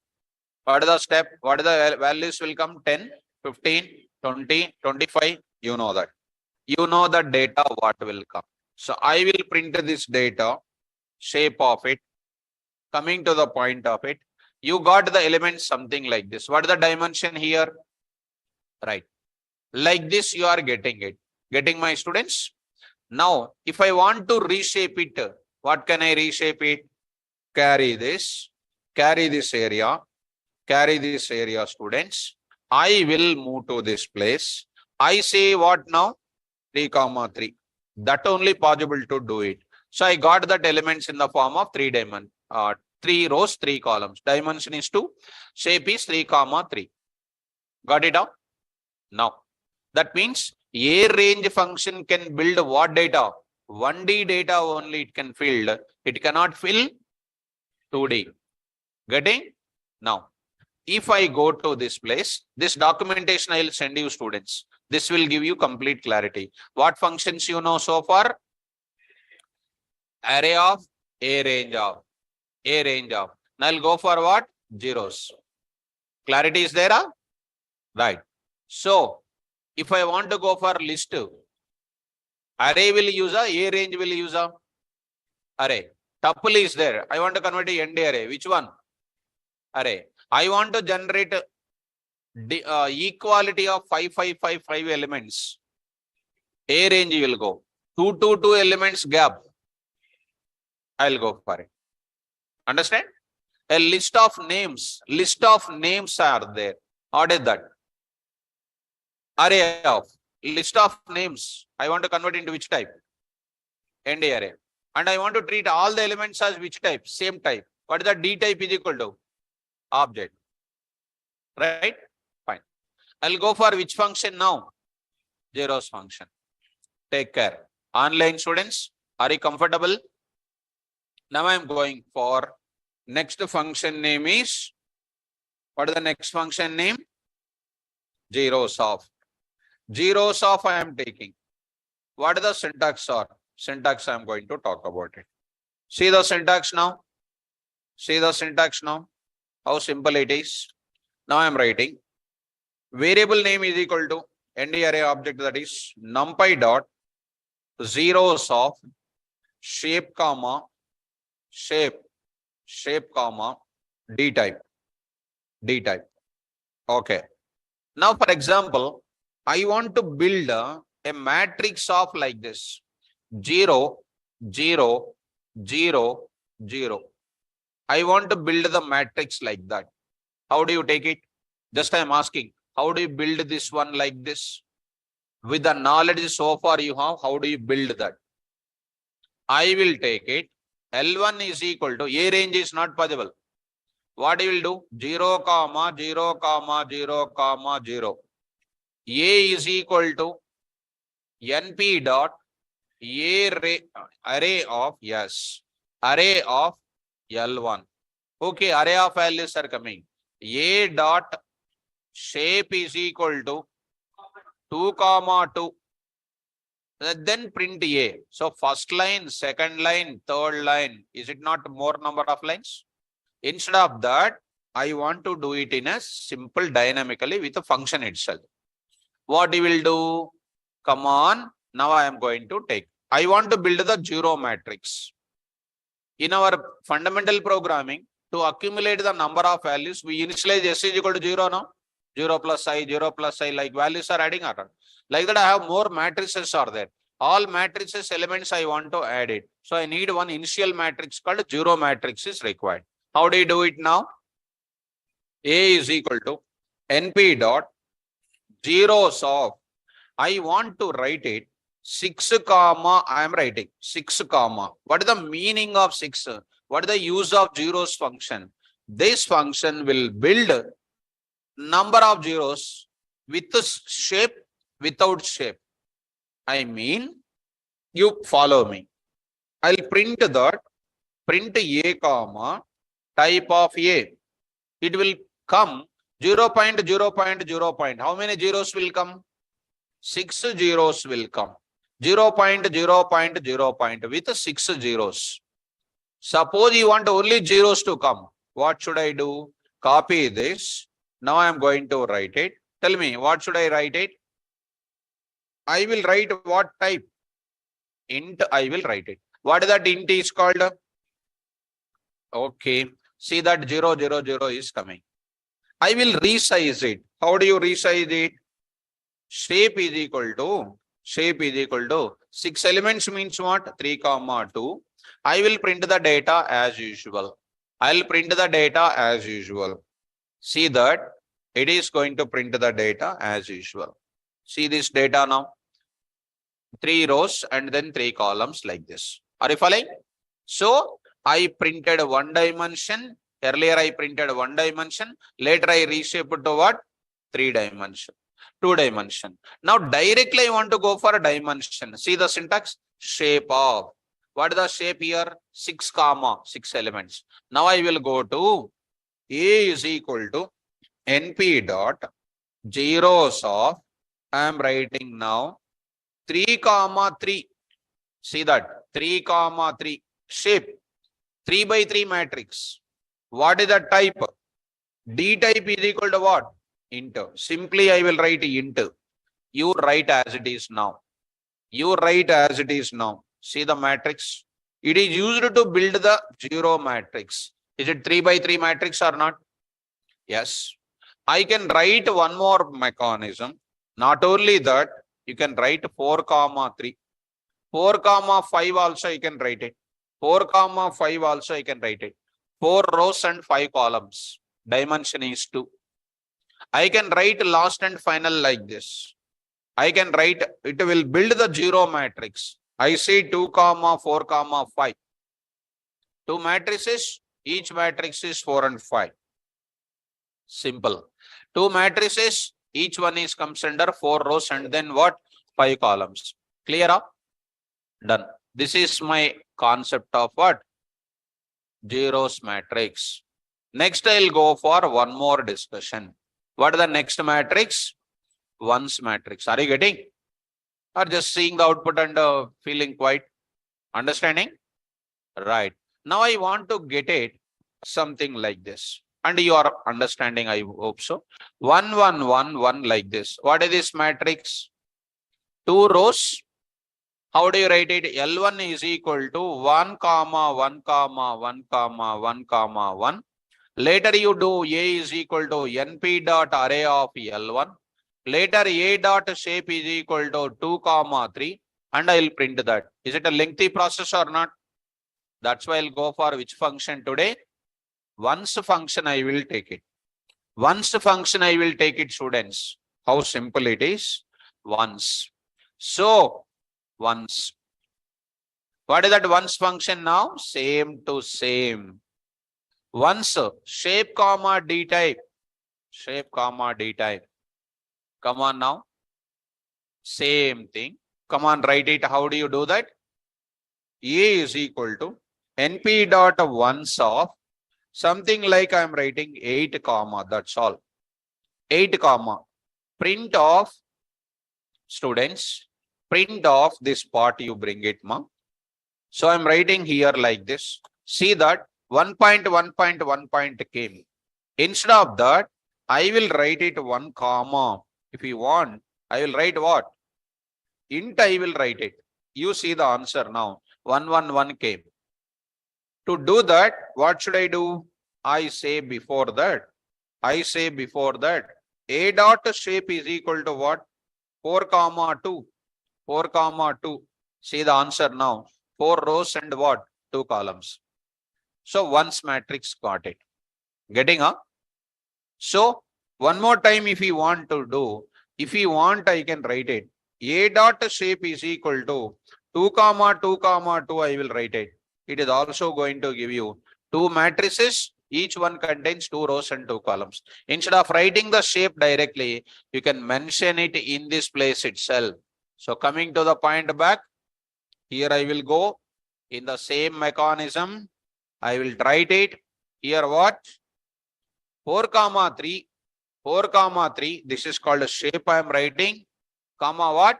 What is the step? What is the values will come? 10, 15, 20, 25. You know that. You know the data what will come. So I will print this data, shape of it, coming to the point of it. You got the elements something like this. What is the dimension here? Right. Like this you are getting it. Getting, my students? Now, if I want to reshape it, what can I reshape it? Carry this area, students. I will move to this place. I say what now? 3, 3. That only possible to do it. So I got that elements in the form of 3 rows, 3 columns. Dimension is 2. Shape is 3, 3. Got it out? Now, that means A range function can build what data? 1D data only it can fill. It cannot fill 2D. Getting? Now, if I go to this place, this documentation I will send you, students. This will give you complete clarity. What functions you know so far? Array of, A range of. Now I'll go for what? Zeros. Clarity is there? Right. So, if I want to go for list, array will use A range will use array. Tuple is there. I want to convert to end array. Which one? Array. I want to generate equality of 5, 5, 5, 5 elements. A range will go. 2, 2, 2 elements gap. I'll go for it. Understand? A list of names. List of names are there. What is that? Array of. List of names. I want to convert into which type? End array. And I want to treat all the elements as which type? Same type. What is the D type is equal to? Object. Right? Fine. I'll go for which function now? Zeros function. Take care. Online students, are you comfortable? Now I'm going for next function name is, what is the next function name? Zeros of. Zeros of I am taking. What is the syntax or? Syntax I am going to talk about it. See the syntax now. See the syntax now. How simple it is. Now I am writing. Variable name is equal to end array object, that is numpy dot zeros of shape, shape, shape comma D type. Okay. Now, for example, I want to build a matrix of like this 0, 0, 0, 0. I want to build the matrix like that. How do you take it? Just I am asking, how do you build this one like this? With the knowledge so far you have, how do you build that? I will take it. L1 is equal to, A range is not possible. What you will do? 0, 0, 0, 0. A is equal to NP dot array of, yes, array of L1. Okay, array of values are coming. A dot shape is equal to 2, 2. Then print A. So first line, second line, third line. Is it not more number of lines? Instead of that, I want to do it in a simple dynamically with a function itself. What you will do? Come on. Now I am going to take. I want to build the zero matrix. In our fundamental programming, to accumulate the number of values, we initialize S is equal to 0 now. 0 plus I, 0 plus I, like values are adding or not. Like that, I have more matrices are there. All matrices elements I want to add it. So I need one initial matrix called zero matrix is required. How do you do it now? A is equal to NP dot zeros of, I want to write it 6 comma, I am writing 6 comma. What is the meaning of 6? What is the use of zeros function? This function will build number of zeros with shape, without shape. I mean, you follow me. I'll print that, print A comma, type of A. It will come 0, 0. How many zeros will come? 6 zeros will come. 0, 0. With 6 zeros. Suppose you want only zeros to come. What should I do? Copy this. Now I am going to write it. Tell me, what should I write it? I will write what type? Int, I will write it. What is that int is called? Okay. See that 0, 0, 0 is coming. I will resize it. How do you resize it? Shape is equal to 6 elements means what? 3, 2. I will print the data as usual. I'll print the data as usual. See that it is going to print the data as usual. See this data now. 3 rows and then 3 columns like this. Are you following? So I printed 1 dimension. Earlier I printed 1 dimension. Later I reshaped to what? 3 dimension. 2 dimension. Now directly I want to go for a dimension. See the syntax? Shape of. What is the shape here? 6 comma 6 elements. Now I will go to A is equal to NP dot zeros of, I am writing now 3, 3. See that 3, 3. Shape 3 by 3 matrix. What is the type? D type is equal to what? Int. Simply I will write int. You write as it is now. You write as it is now. See the matrix. It is used to build the zero matrix. Is it 3 by 3 matrix or not? Yes. I can write one more mechanism. Not only that, you can write 4, 3. 4, 5 also you can write it. 4, 5 also you can write it. 4 rows and 5 columns. Dimension is 2. I can write last and final like this. I can write, it will build the zero matrix. I say 2, 4, 5. 2 matrices, each matrix is 4 and 5. Simple. 2 matrices, each one is comes under 4 rows and then what? 5 columns. Clear up? Done. This is my concept of what? Zeros matrix. Next, I'll go for one more discussion. What is the next matrix? Ones matrix. Are you getting? Or just seeing the output and feeling quite understanding? Right. Now I want to get it something like this. And you are understanding, I hope so. 1, 1, 1, 1 like this. What is this matrix? 2 rows, How do you write it? L1 is equal to 1 comma 1 comma 1 comma 1 comma 1. Later you do A is equal to NP dot array of L1. Later A dot shape is equal to 2 comma 3 and I will print that. Is it a lengthy process or not? That's why I'll go for which function today? Once function I will take it. Once function I will take it, students. How simple it is? Once. So once. What is that once function now? Same to same. Once shape comma D type. Shape comma D type. Come on now. Same thing. Come on, write it. How do you do that? A is equal to NP dot once of something like I'm writing 8 comma. That's all. 8 comma. Print of students. Print of this part you bring it, ma. So I'm writing here like this. See that 1.1.1 came. Instead of that, I will write it 1 comma. If you want, I will write what? Int I will write it. You see the answer now. 111 came. To do that, what should I do? I say before that. A dot shape is equal to what? 4 comma 2. 4 comma 2. See the answer now. 4 rows and what? 2 columns. So once matrix got it. Getting up? So one more time if you want to do, if you want I can write it. A dot shape is equal to 2 comma 2 comma 2 I will write it. It is also going to give you 2 matrices. Each one contains 2 rows and 2 columns. Instead of writing the shape directly, you can mention it in this place itself. So coming to the point back, here I will go in the same mechanism. I will write it here what? 4 comma 3. 4 comma 3. This is called a shape I am writing. Comma what?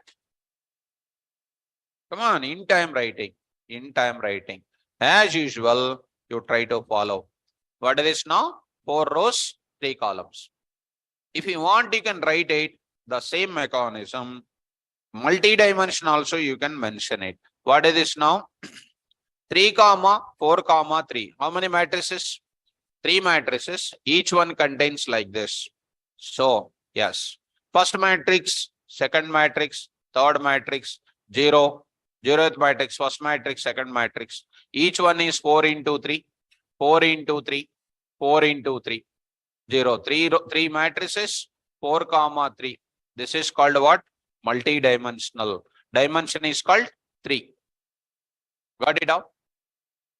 Come on, int I am writing. Int I am writing. As usual, you try to follow. What is this now? 4 rows, 3 columns. If you want, you can write it the same mechanism. Multi-dimension also you can mention it. What is this now? 3 comma 4 comma 3. How many matrices? 3 matrices. Each one contains like this. So yes, first matrix, second matrix, third matrix, 0, 0th matrix, first matrix, second matrix. Each one is 4 into 3, 4 into 3, 4 into 3, 0. 3 matrices, 4 comma 3. This is called what? Multi-dimensional. Dimension is called 3. Got it out?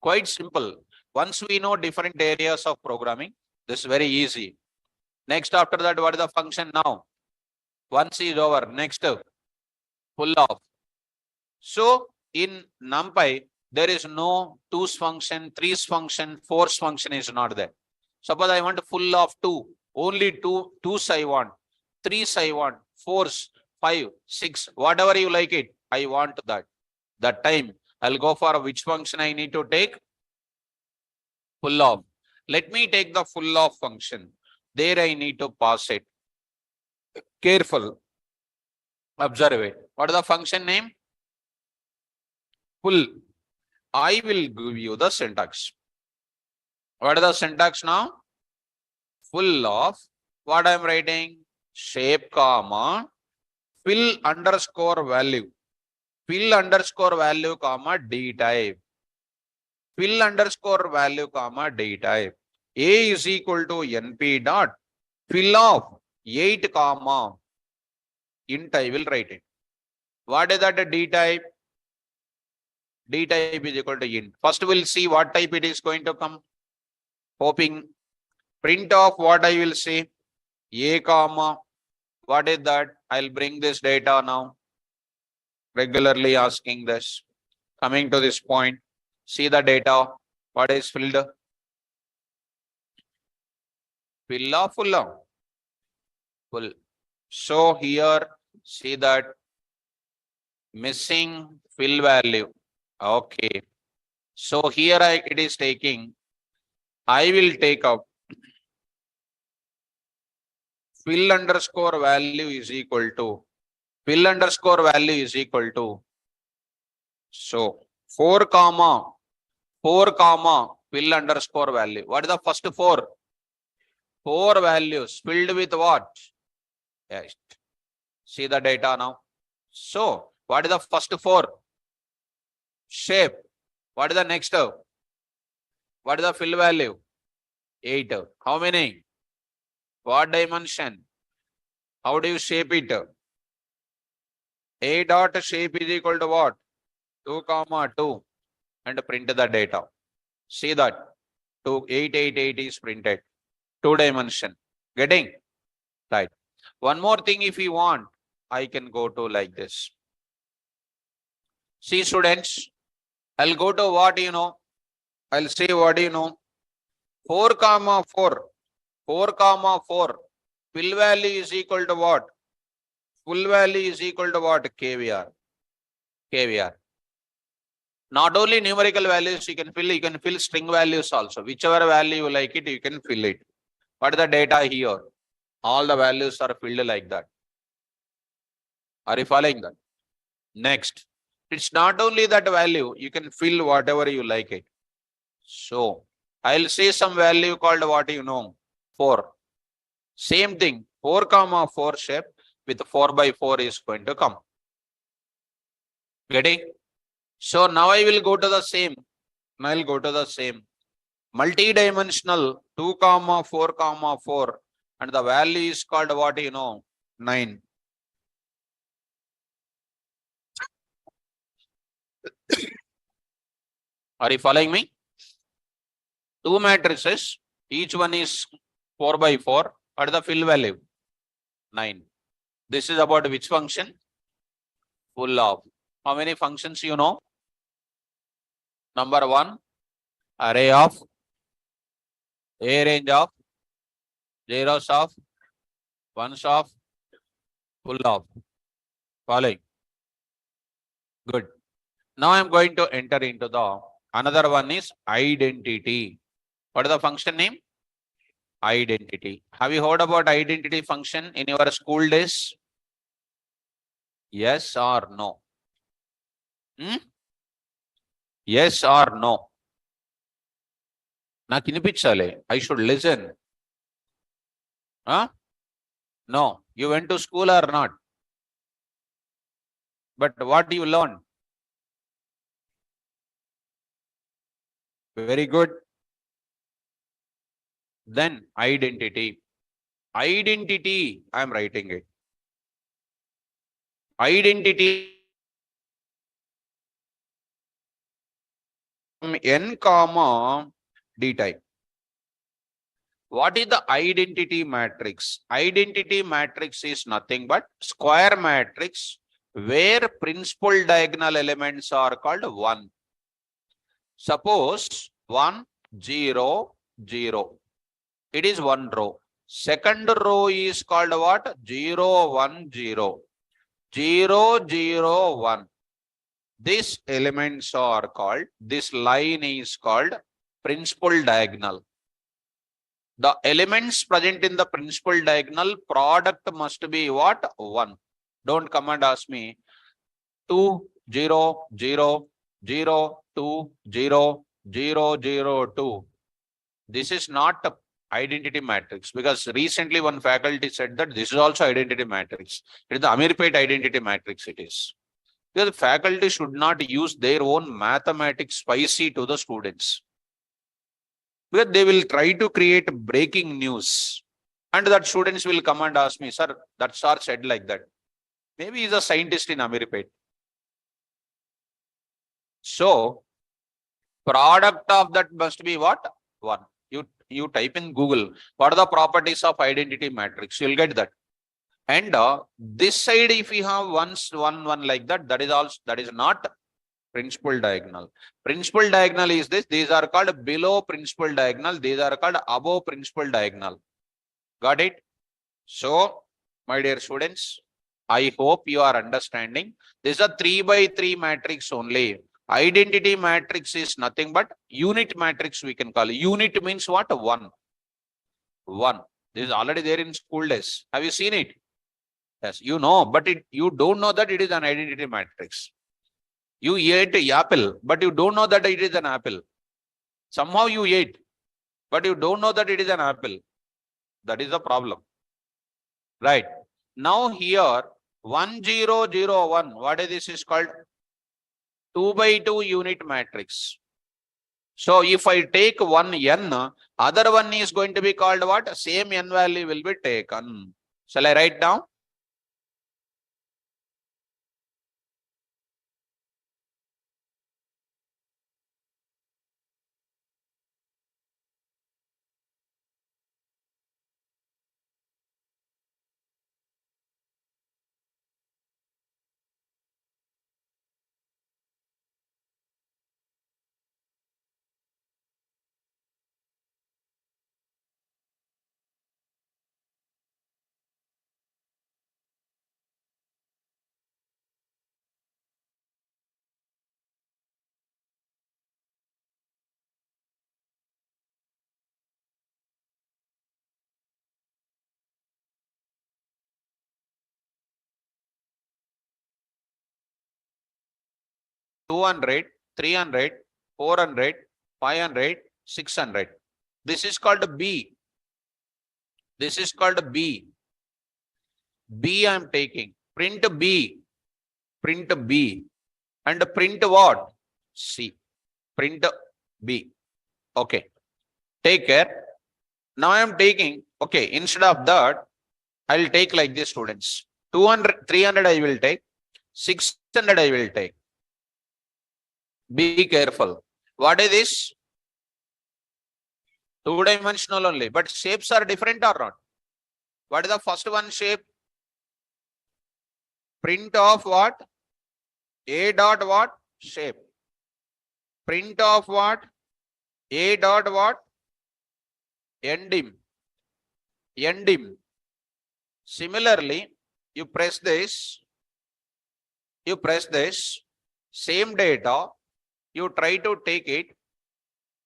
Quite simple. Once we know different areas of programming, this is very easy. Next, after that, what is the function now? Once is over. Next, pull off. So in NumPy, there is no 2's function, 3's function, 4's function is not there. Suppose I want full of 2, only 2's I want, 3's I want, 4's, 5, 6, whatever you like it, I want that. That time I'll go for which function I need to take? Full of. Let me take the full of function. There I need to pass it. Careful. Observe it. What is the function name? Full. I will give you the syntax. What is the syntax now? Full of what I am writing? Shape comma fill underscore value. Fill underscore value comma D type. Fill underscore value comma D type. A is equal to NP dot fill of 8 comma int I will write it. What is that D type? D type is equal to int. First we'll see what type it is going to come. Hoping print of what I will say? A comma. What is that? I'll bring this data now. Regularly asking this. Coming to this point. See the data. What is filled? Fill of full of. Full. So here see that missing fill value. Okay. So here it is taking. I will take up fill underscore value is equal to So 4 fill underscore value. What is the first four? Four values filled with what? Yes. See the data now. So what is the first four? Shape. What is the next? What is the fill value? 8. How many? What dimension? How do you shape it? A dot shape is equal to what? 2, 2 and print the data. See that 2888 is printed. 2 dimension. Getting? Right. One more thing if you want, I can go to like this. See students, I'll go to what you know. I'll say what you know. 4, 4. 4, 4. Fill value is equal to what? Full value is equal to what? KVR. KVR. Not only numerical values you can fill string values also. Whichever value you like it, you can fill it. What is the data here? All the values are filled like that. Are you following that? Next, it's not only that value, you can fill whatever you like it. So, I'll say some value called what you know, 4. Same thing, 4, 4 shape with 4 by 4 is going to come. Getting? So, now I will go to the same. Now I'll go to the same. Multi-dimensional 2, 4, 4 and the value is called what you know, 9. Are you following me? 2 matrices, each one is 4 by 4. What is the fill value? 9. This is about which function? Full of. How many functions you know? Number 1, array of, a range of, zeros of, ones of, full of. Following. Good. Now I am going to enter into the another one is identity. What is the function name? Identity. Have you heard about identity function in your school days? Yes or no? Yes or no? నాకు వినిపించాలి. I should listen. Huh? No. You went to school or not? But what do you learn? Very good. Then identity. Identity, I am writing it. Identity n comma d type. What is the identity matrix? Identity matrix is nothing but square matrix where principal diagonal elements are called 1. Suppose 1, 0, 0. It is one row. Second row is called what? 0, 1, 0. 0, 0, 1. These elements are called, this line is called principal diagonal. The elements present in the principal diagonal product must be what? 1. Don't come and ask me 2, 0, 0, 0, 2, 0, 0, 0, 2. This is not a identity matrix because recently one faculty said that this is also identity matrix. It is the Amirpet identity matrix it is. Because the faculty should not use their own mathematics spicy to the students. Because they will try to create breaking news. And that students will come and ask me, sir, that sir said like that. Maybe he's a scientist in Amirpet. So, product of that must be what? 1. You type in Google, what are the properties of identity matrix? You'll get that. And this side, if you have one like that, that is not principal diagonal. Principal diagonal is this. These are called below principal diagonal. These are called above principal diagonal. Got it? So, my dear students, I hope you are understanding. This is a 3 by 3 matrix only. Identity matrix is nothing but unit matrix we can call it. Unit means what? 1. 1. This is already there in school days. Have you seen it? Yes, you know, but you don't know that it is an identity matrix. You ate apple, but you don't know that it is an apple. Somehow you ate, but you don't know that it is an apple. That is the problem. Right. Now here, 1001, what is this is called? 2 by 2 unit matrix. So if I take one n, other one is going to be called what? Same n value will be taken. Shall I write down? Two hundred, 300, 400, 500, 600. This is called B. This is called B. B I am taking. Print B. Print B. And print what? C. Print B. Okay. Take care. Now I am taking, okay, instead of that, I will take like this, students. 200, 300 I will take. 600 I will take. Be careful. What is this? Two-dimensional only, but shapes are different or not? What is the first one shape? Print of what? A dot what? Shape. Print of what? A dot what? Endim. Endim. Similarly, you press this. You press this. Same data. You try to take it.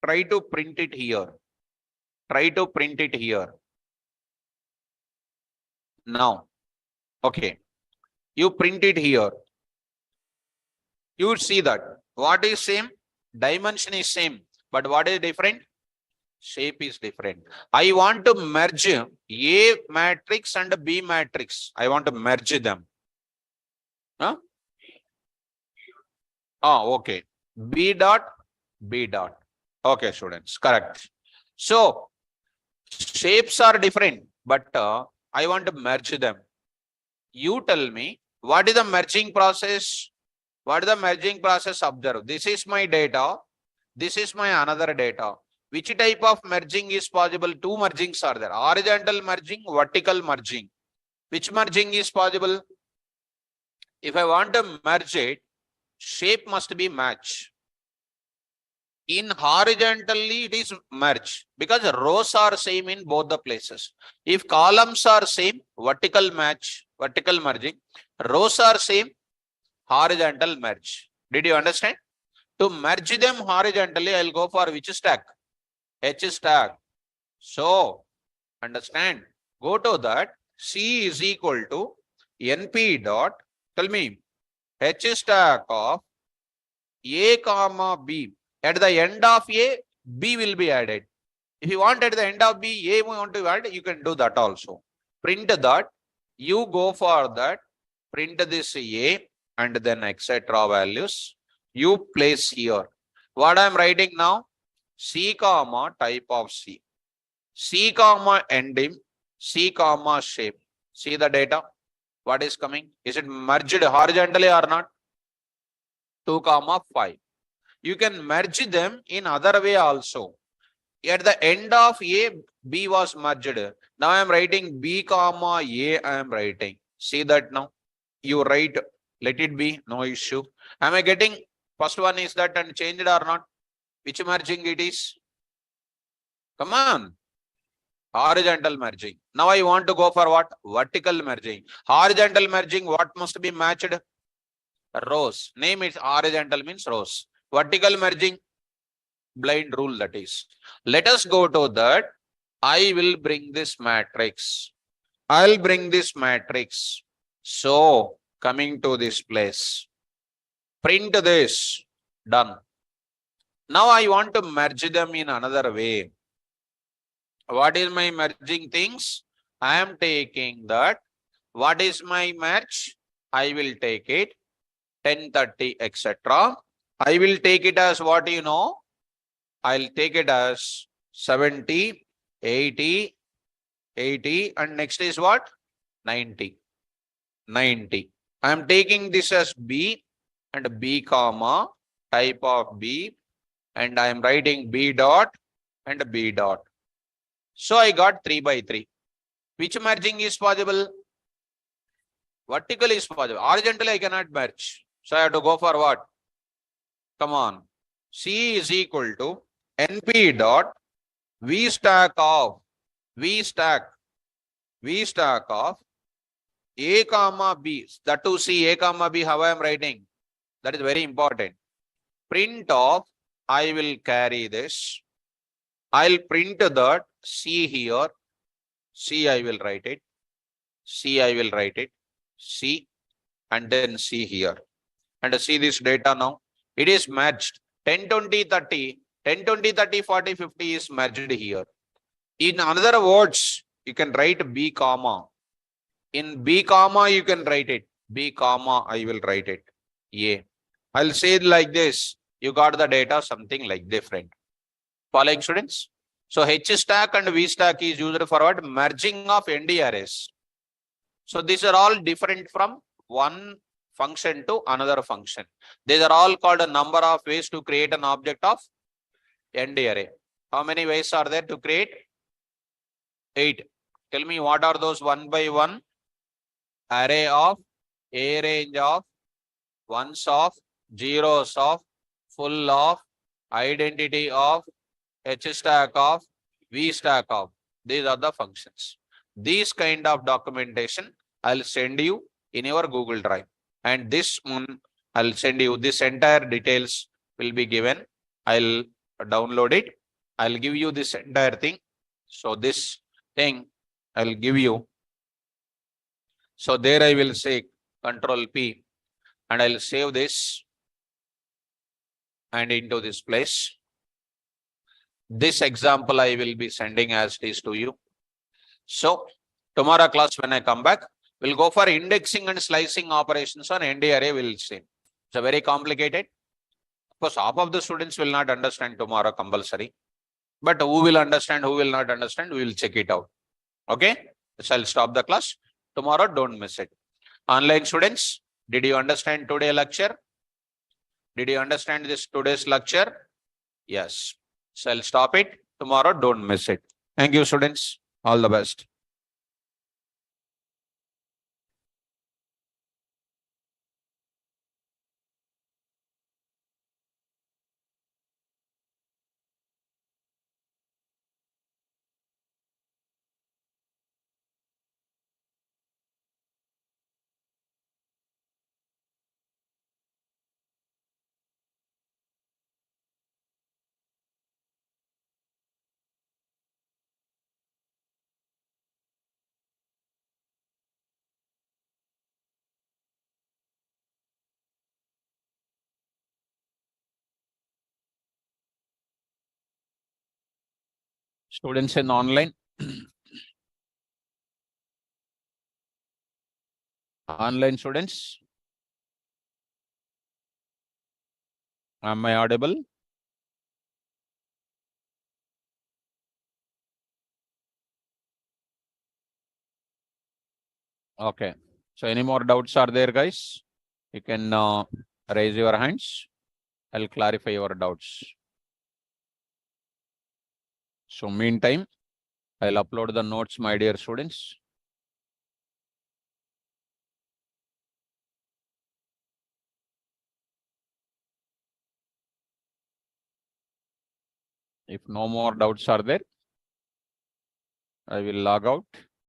Try to print it here. Try to print it here. Now, okay. You print it here. You would see that. What is same? Dimension is same. But what is different? Shape is different. I want to merge A matrix and B matrix. I want to merge them. Huh? Oh, okay. B dot, B dot. Okay, students. Correct. So, shapes are different, but I want to merge them. You tell me, what is the merging process? What is the merging process? Observe. This is my data. This is my another data. Which type of merging is possible? Two mergings are there. Horizontal merging, vertical merging. Which merging is possible? If I want to merge it, shape must be match. In horizontally, it is merge because rows are same in both the places. If columns are same, vertical match, vertical merging. Rows are same, horizontal merge. Did you understand? To merge them horizontally, I'll go for which stack? H stack. So, understand, go to that. C is equal to NP dot, tell me, H stack of A comma B. At the end of A, B will be added. If you want at the end of B, A you want to add, you can do that also. Print that. You go for that. Print this A and then etc. values. You place here. What I am writing now? C comma type of C. C comma ending. C comma shape. See the data. What is coming? Is it merged horizontally or not? 2 comma 5. You can merge them in other way also. At the end of A, B was merged. Now I am writing B comma A I am writing. See that now? You write, let it be, no issue. Am I getting, first one is that and changed or not? Which merging it is? Come on. Horizontal merging. Now I want to go for what? Vertical merging. Horizontal merging, what must be matched? Rows. Name is horizontal means rows. Vertical merging, blind rule that is. Let us go to that. I will bring this matrix. I'll bring this matrix. So, coming to this place. Print this. Done. Now I want to merge them in another way. What is my merging things? I am taking that. What is my merge? I will take it 1030, etc. I will take it as what you know. I'll take it as 70, 80, 80, and next is what? 90. 90. I am taking this as B and B comma type of B, and I am writing B dot and B dot. So I got 3 by 3. Which merging is possible? Vertical is possible. Horizontally I cannot merge. So I have to go for what? Come on. C is equal to NP dot V stack of V stack of A comma B. That to see A comma B, how I am writing. That is very important. Print of, I will carry this. I'll print that C here. C I will write it. C I will write it. C and then C here. And see this data now. It is merged. 10, 20, 30. 10, 20, 30, 40, 50 is merged here. In other words, you can write B comma. In B comma, you can write it. B comma, I will write it. A. I'll say it like this. You got the data, something like different. Following students? So H stack and V stack is used for what? Merging of ND arrays. So these are all different from one function to another function. These are all called a number of ways to create an object of ND array. How many ways are there to create? 8. Tell me what are those one by one? Array of, A range of, ones of, zeros of, full of, identity of, H stack of, V stack of. These are the functions. These kind of documentation I'll send you in your Google Drive. And this one I'll send you, this entire details will be given. I'll download it. I'll give you this entire thing. So this thing I'll give you. So there I will say Control P and I'll save this and into this place. This example I will be sending as it is to you. So tomorrow class when I come back, we'll go for indexing and slicing operations on ND array. We'll see. It's a very complicated. Of course, half of the students will not understand tomorrow compulsory. But who will understand, who will not understand, we will check it out. Okay? So I'll stop the class. Tomorrow, don't miss it. Online students, did you understand today's lecture? Did you understand this today's lecture? Yes. So I'll stop it. Tomorrow, don't miss it. Thank you, students. All the best. Students in online. Online students. Am I audible? Okay. So any more doubts are there, guys? You can raise your hands. I'll clarify your doubts. So meantime, I'll upload the notes, my dear students. If no more doubts are there, I will log out.